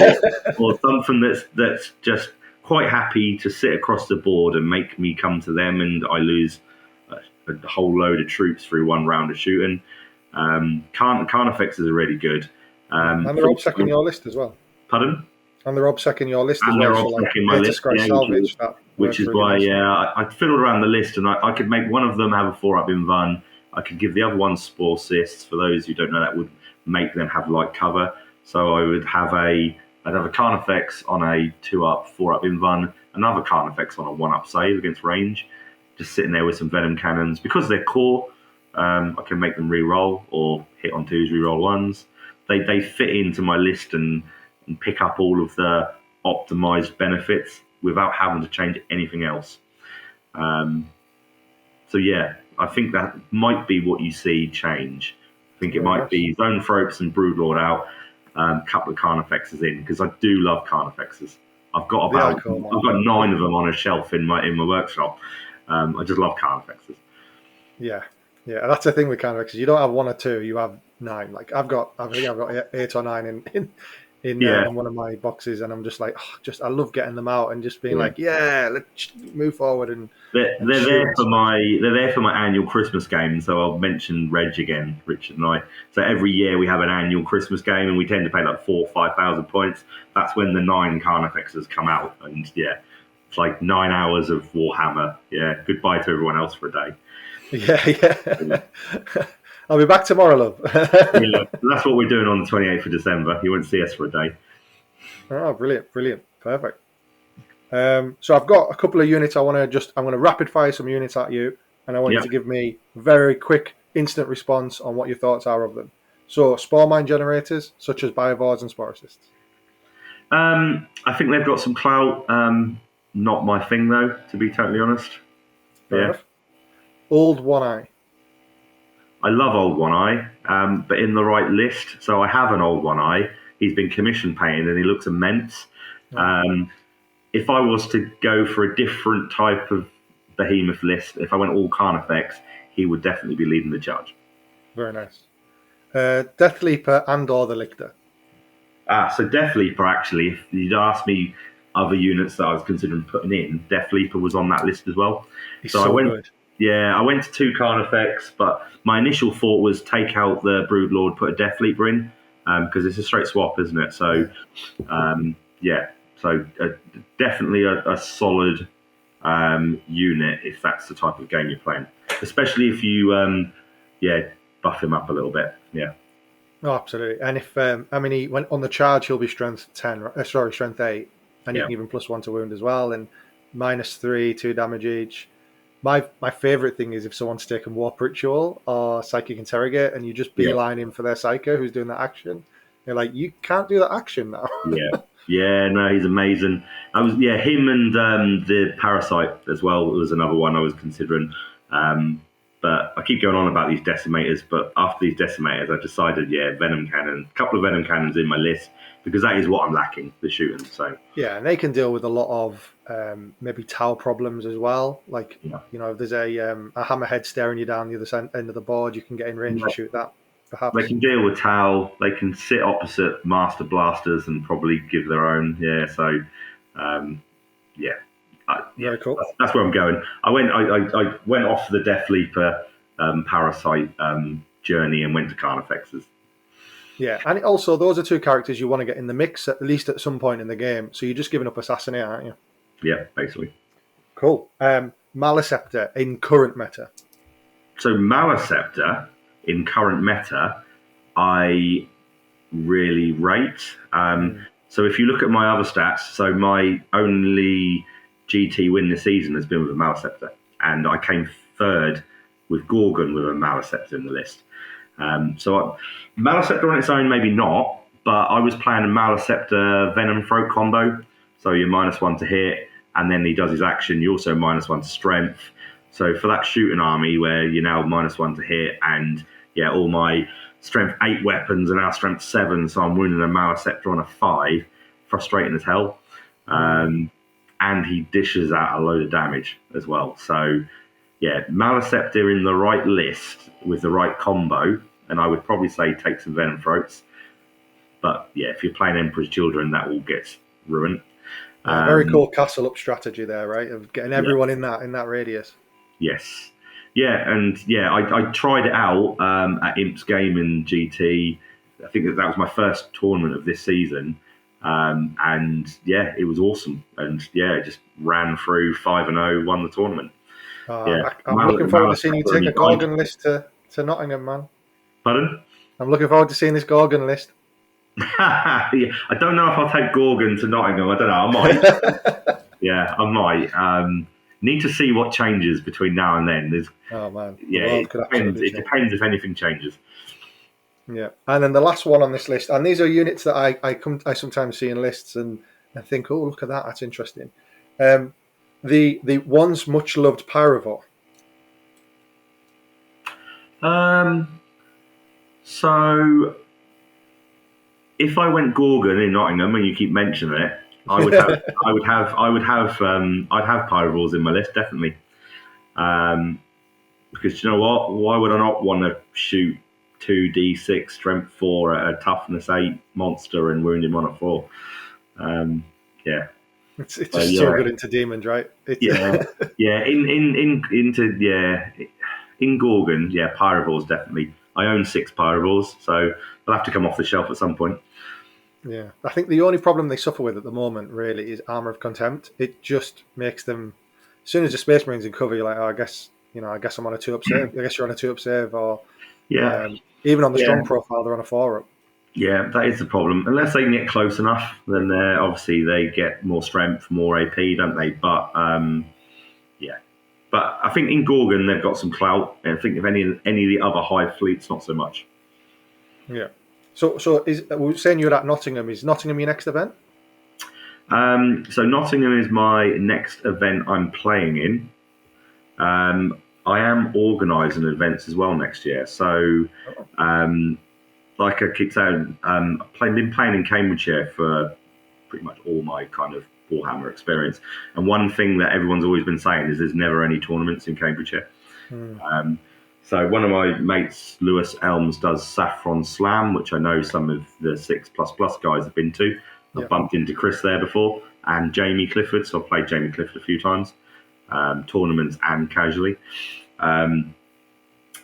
or something that's just quite happy to sit across the board and make me come to them, and I lose a whole load of troops through 1 round of shooting. Carnifexes are really good. And they're OBSEC in your list as well. Pardon? And they're OBSEC in your list as well. And they're OBSEC in my list, salvage, which is why, I fiddled around the list, and I could make one of them have a 4-up Invuln. I could give the other one Spore Cysts. For those who don't know, that would make them have light cover. So I would have I'd have a Carnifex on a 2-up, 4-up Invuln, another Carnifex on a 1-up save against range, just sitting there with some venom cannons. Because they're core, I can make them re-roll or hit on 2s, re-roll 1s. they fit into my list and pick up all of the optimized benefits without having to change anything else. So yeah, I think that might be what you see change. I think it might be Zone Thropes and Broodlord out, a couple of Carnifexes in, because I do love Carnifexes. I've got 9 of them on a shelf in my workshop. I just love Carnifexes. Yeah, that's the thing with Carnifexes. You don't have 1 or 2, you have 9. Like I think I've got 8 or 9 in one of my boxes, and I'm just like, I love getting them out and just being like, let's move forward. And they're there for my annual Christmas game. So I'll mention Reg again, Richard and I. So every year we have an annual Christmas game, and we tend to pay like 4,000 or 5,000 points. That's when the 9 Carnifexes come out, and it's like 9 hours of Warhammer. Yeah, goodbye to everyone else for a day. Yeah. I'll be back tomorrow, love. That's what we're doing on the 28th of December. You won't see us for a day. Oh, brilliant. Perfect. So I've got a couple of units I'm going to rapid fire some units at you, and I want you to give me a very quick, instant response on what your thoughts are of them. So, spore mine generators, such as Biovards and Sporocysts. I think they've got some clout. Not my thing, though, to be totally honest. Fair enough. Old One Eye. I love Old One Eye, but in the right list. So I have an Old One Eye. He's been commission painted and he looks immense. If I was to go for a different type of Behemoth list, if I went all Carnifex, he would definitely be leading the charge. Very nice. Death Leaper and or the Lictor. So Death Leaper, actually, if you'd asked me other units that I was considering putting in, Death Leaper was on that list as well. He's so good. Yeah, I went to 2 Carnifex, but my initial thought was take out the Broodlord, put a Death Leaper in, because it's a straight swap, isn't it? So, definitely a solid unit if that's the type of game you're playing, especially if you, buff him up a little bit. Yeah. Oh, absolutely. And if he went on the charge, he'll be strength 8, and you can give him +1 to wound as well, and -3, 2 damage each. My favourite thing is if someone's taken Warp Ritual or Psychic Interrogate, and you just beeline him for their Psycho who's doing that action. You're like, you can't do that action now. No, he's amazing. Him and the Parasite as well was another one I was considering. But I keep going on about these Decimators, but after these Decimators, I decided, Venom Cannon, a couple of Venom Cannons in my list, because that is what I'm lacking, the shooting. So and they can deal with a lot of maybe Tau problems as well. Like, if there's a hammerhead staring you down the other end of the board, you can get in range and shoot that, perhaps. They can deal with Tau. They can sit opposite Master Blasters and probably give their own. Very cool. That's where I'm going. I went off the Death Leaper Parasite journey and went to Carnifexes. Yeah, and also those are 2 characters you want to get in the mix at least at some point in the game. So you're just giving up Assassinate, aren't you? Yeah, basically. Cool. Maliceptor in current meta. So Maliceptor in current meta, I really rate. So if you look at my other stats, so my only GT win this season has been with a Maliceptor, and I came 3rd with Gorgon with a Maliceptor in the list. Maliceptor on its own, maybe not, but I was playing a Maliceptor Venom Throat combo. So you're -1 to hit, and then he does his action. You're also -1 to strength. So for that shooting army where you're now -1 to hit, and all my strength 8 weapons are now strength 7, so I'm wounding a Maliceptor on a 5, frustrating as hell. And he dishes out a load of damage as well. So Maliceptor in the right list with the right combo, and I would probably say take some Venom Throats. But if you're playing Emperor's Children, that all gets ruined. Very cool castle up strategy there, right? Of getting everyone in that radius. Yes. I tried it out at Imp's Game in GT. I think that was my first tournament of this season. It was awesome. And it just ran through 5-0, won the tournament. I'm looking forward to seeing you take a Gorgon list to Nottingham, man. Pardon? I'm looking forward to seeing this Gorgon list. I don't know if I'll take Gorgon to Nottingham. I don't know. I might. I might. Need to see what changes between now and then. Oh man. It depends if anything changes. Yeah, and then the last one on this list, and these are units that I sometimes see in lists and think, oh, look at that, that's interesting. The once much loved Pyrovore. So if I went Gorgon in Nottingham, and you keep mentioning it, I'd have Pyrovores in my list definitely. Because you know what? Why would I not want to shoot 2d6 strength 4 at a toughness 8 monster and wound him on a 4? Yeah. It's just so good into demons, right? Yeah. In Gorgon, Pyrovores definitely. I own 6 Pyrovores, so they'll have to come off the shelf at some point. Yeah, I think the only problem they suffer with at the moment really is Armor of Contempt. It just makes them, as soon as the Space Marine's in cover, you're like, oh, I guess I'm on a 2-up save. I guess you're on a 2-up save, or even on the strong profile, they're on a 4-up. Yeah, that is the problem. Unless they can get close enough, then obviously they get more strength, more AP, don't they? But But I think in Gorgon they've got some clout. And I think if any of the other Hive fleets, not so much. Yeah. So we're saying you're at Nottingham. Is Nottingham your next event? So Nottingham is my next event I'm playing in. I am organising events as well next year. So, like I keep saying, I've been playing in Cambridgeshire for pretty much all my kind of Warhammer experience. And one thing that everyone's always been saying is there's never any tournaments in Cambridgeshire. So one of my mates, Lewis Elms, does Saffron Slam, which I know some of the 6++ guys have been to. I've bumped into Chris there before, and Jamie Clifford. So I've played Jamie Clifford a few times, tournaments and casually. And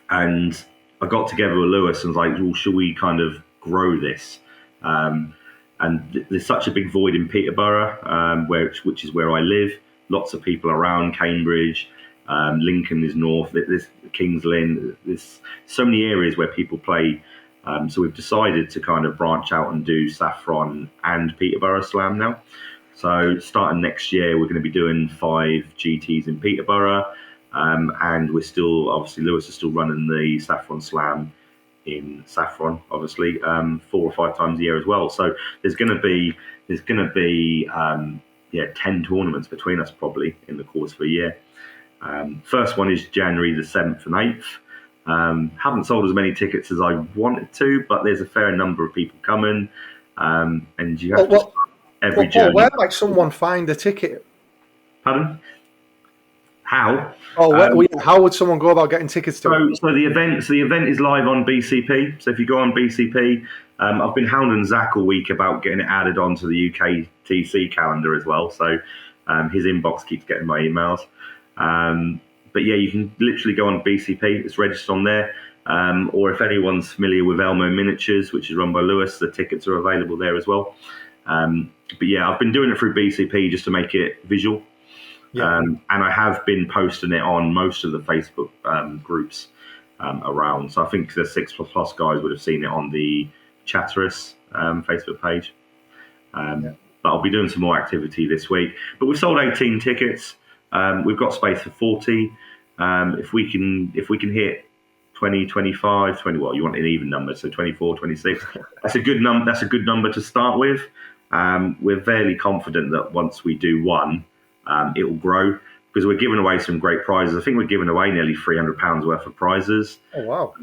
I got together with Lewis and was like, well, should we kind of grow this? And there's such a big void in Peterborough, which is where I live. Lots of people around Cambridge. Lincoln is north. There's Kings Lynn. There's so many areas where people play. So we've decided to kind of branch out and do Saffron and Peterborough Slam now. So starting next year, we're going to be doing 5 GTs in Peterborough. And we're still, obviously, Lewis is still running the Saffron Slam in Saffron, obviously, 4 or 5 times a year as well. So there's going to be 10 tournaments between us probably in the course of a year. First one is January the 7th and 8th. Haven't sold as many tickets as I wanted to, but there's a fair number of people coming. And you have to start every journey. Where might someone find a ticket? Pardon? How? How would someone go about getting tickets to it? So the event is live on BCP. So if you go on BCP, I've been hounding Zach all week about getting it added onto the UKTC calendar as well. So his inbox keeps getting my emails. But yeah, you can literally go on BCP. It's registered on there. Or if anyone's familiar with Elmo Miniatures, which is run by Lewis, the tickets are available there as well. But yeah, I've been doing it through BCP just to make it visual. Yeah. And I have been posting it on most of the Facebook groups around. So I think the 6++ guys would have seen it on the Chatteris Facebook page. But I'll be doing some more activity this week. But we've sold 18 tickets. We've got space for 40. If we can hit 20, 25, 20, well, you want an even number, so 24, 26. That's a good number to start with. We're fairly confident that once we do one, it will grow because we're giving away some great prizes. I think we're giving away nearly £300 worth of prizes. Oh, wow.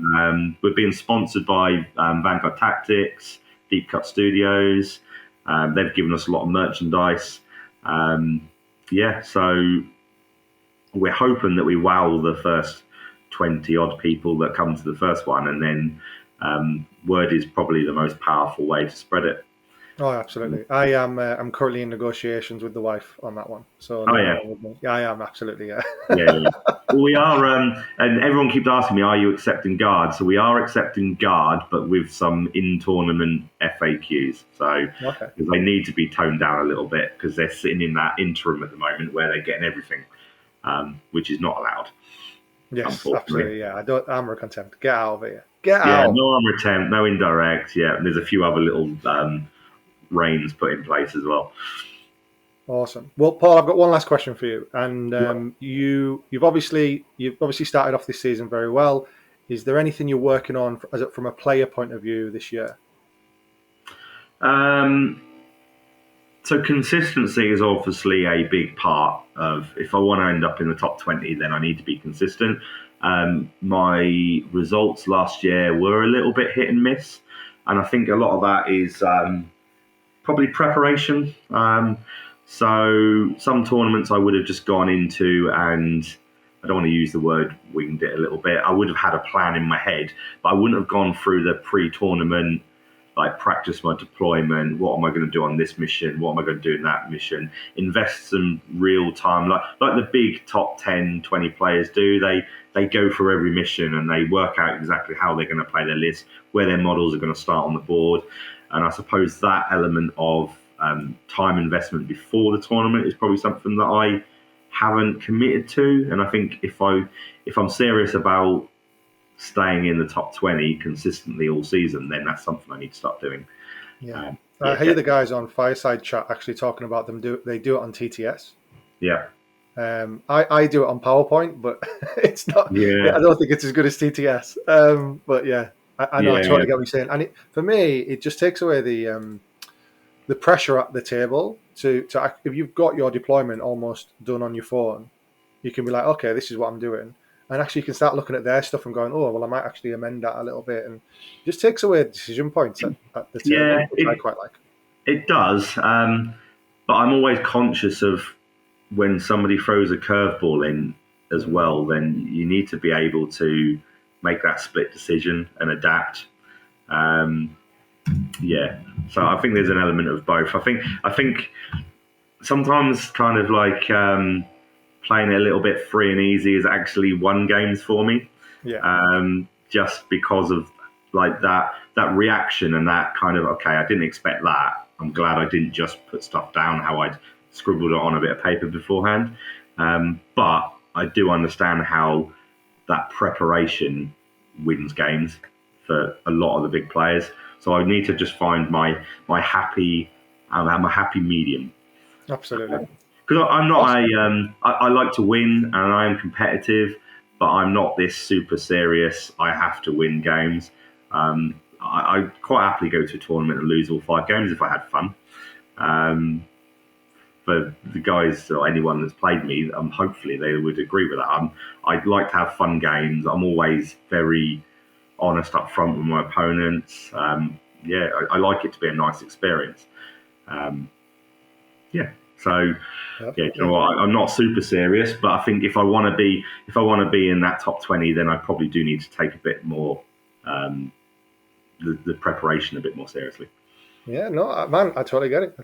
We're being sponsored by Vanguard Tactics, Deep Cut Studios. They've given us a lot of merchandise. So we're hoping that we wow the first 20 odd people that come to the first one, and then word is probably the most powerful way to spread it. Oh, absolutely. I'm currently in negotiations with the wife on that one. So I am absolutely. Yeah. Well, we are, and everyone keeps asking me, "Are you accepting guard?" So we are accepting guard, but with some in-tournament FAQs. So because they need to be toned down a little bit because they're sitting in that interim at the moment where they're getting everything, which is not allowed. Yes, absolutely. Yeah, I don't armor contempt. Get out of here. Get out. Yeah, no armor attempt, no indirect. Yeah, and there's a few other little reins put in place as well. Awesome. Well, Paul, I've got one last question for you. And you've obviously started off this season very well. Is there anything you're working on from a player point of view this year? So consistency is obviously a big part of, if I want to end up in the top 20, then I need to be consistent. My results last year were a little bit hit and miss. And I think a lot of that is probably preparation. So some tournaments I would have just gone into, and I don't want to use the word winged it a little bit. I would have had a plan in my head, but I wouldn't have gone through the pre-tournament, like practice my deployment. What am I going to do on this mission? What am I going to do in that mission? Invest some real time, like the big top 10, 20 players do. They go through every mission and they work out exactly how they're going to play their list, where their models are going to start on the board. And I suppose that element of time investment before the tournament is probably something that I haven't committed to. And I think if I'm serious about staying in the top 20 consistently all season, then that's something I need to start doing. Yeah. I hear the guys on Fireside Chat actually talking about they do it on TTS. Yeah. I do it on PowerPoint, but it's not. Yeah. I don't think it's as good as TTS. But yeah, I know I totally get what you're saying. And for me, it just takes away the pressure at the table to if you've got your deployment almost done on your phone, you can be like, okay, this is what I'm doing. And actually you can start looking at their stuff and going, oh, well, I might actually amend that a little bit. And it just takes away decision points at the table, which I quite like. It does. But I'm always conscious of when somebody throws a curveball in as well, then you need to be able to make that split decision and adapt. So I think there's an element of both. I think sometimes kind of like playing a little bit free and easy is actually won games for me. Yeah. Just because of like that reaction and that kind of, okay, I didn't expect that. I'm glad I didn't just put stuff down how I'd scribbled it on a bit of paper beforehand. But I do understand how that preparation wins games for a lot of the big players. So I need to just find my happy medium. Absolutely. Because I'm not I like to win and I am competitive, but I'm not this super serious, I have to win games. I quite happily go to a tournament and lose all 5 games if I had fun. For the guys or anyone that's played me, hopefully they would agree with that. I'd like to have fun games. I'm always very honest up front with my opponents. I like it to be a nice experience. So you know what? I'm not super serious, but I think if I want to be in that top 20, then I probably do need to take a bit more the preparation a bit more seriously. Yeah, no, man, I totally get it.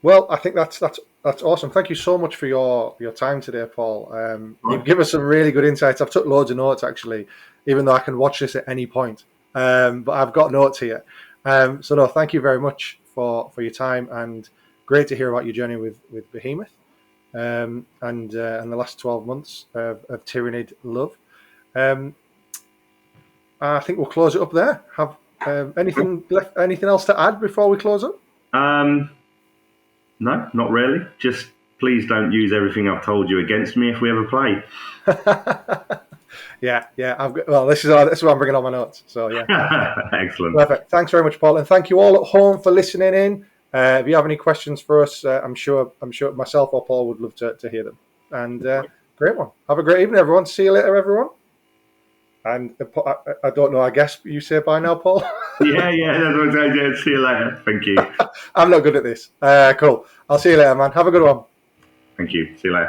Well, I think that's awesome. Thank you so much for your time today, Paul. You've given us some really good insights. I've took loads of notes actually, even though I can watch this at any point. But I've got notes here. So no, thank you very much for your time, and great to hear about your journey with Behemoth and the last 12 months of Tyranid love. I think we'll close it up there. Have anything else to add before we close up? No, not really. Just please don't use everything I've told you against me if we ever play. Yeah. This is why I'm bringing all my notes. So yeah. Excellent. Perfect. Thanks very much, Paul, and thank you all at home for listening in. If you have any questions for us, I'm sure myself or Paul would love to hear them. And great one. Have a great evening, everyone. See you later, everyone. And I don't know. I guess you say bye now, Paul. Yeah. That's what I did. See you later. Thank you. I'm not good at this. Cool. I'll see you later, man. Have a good one. Thank you. See you later.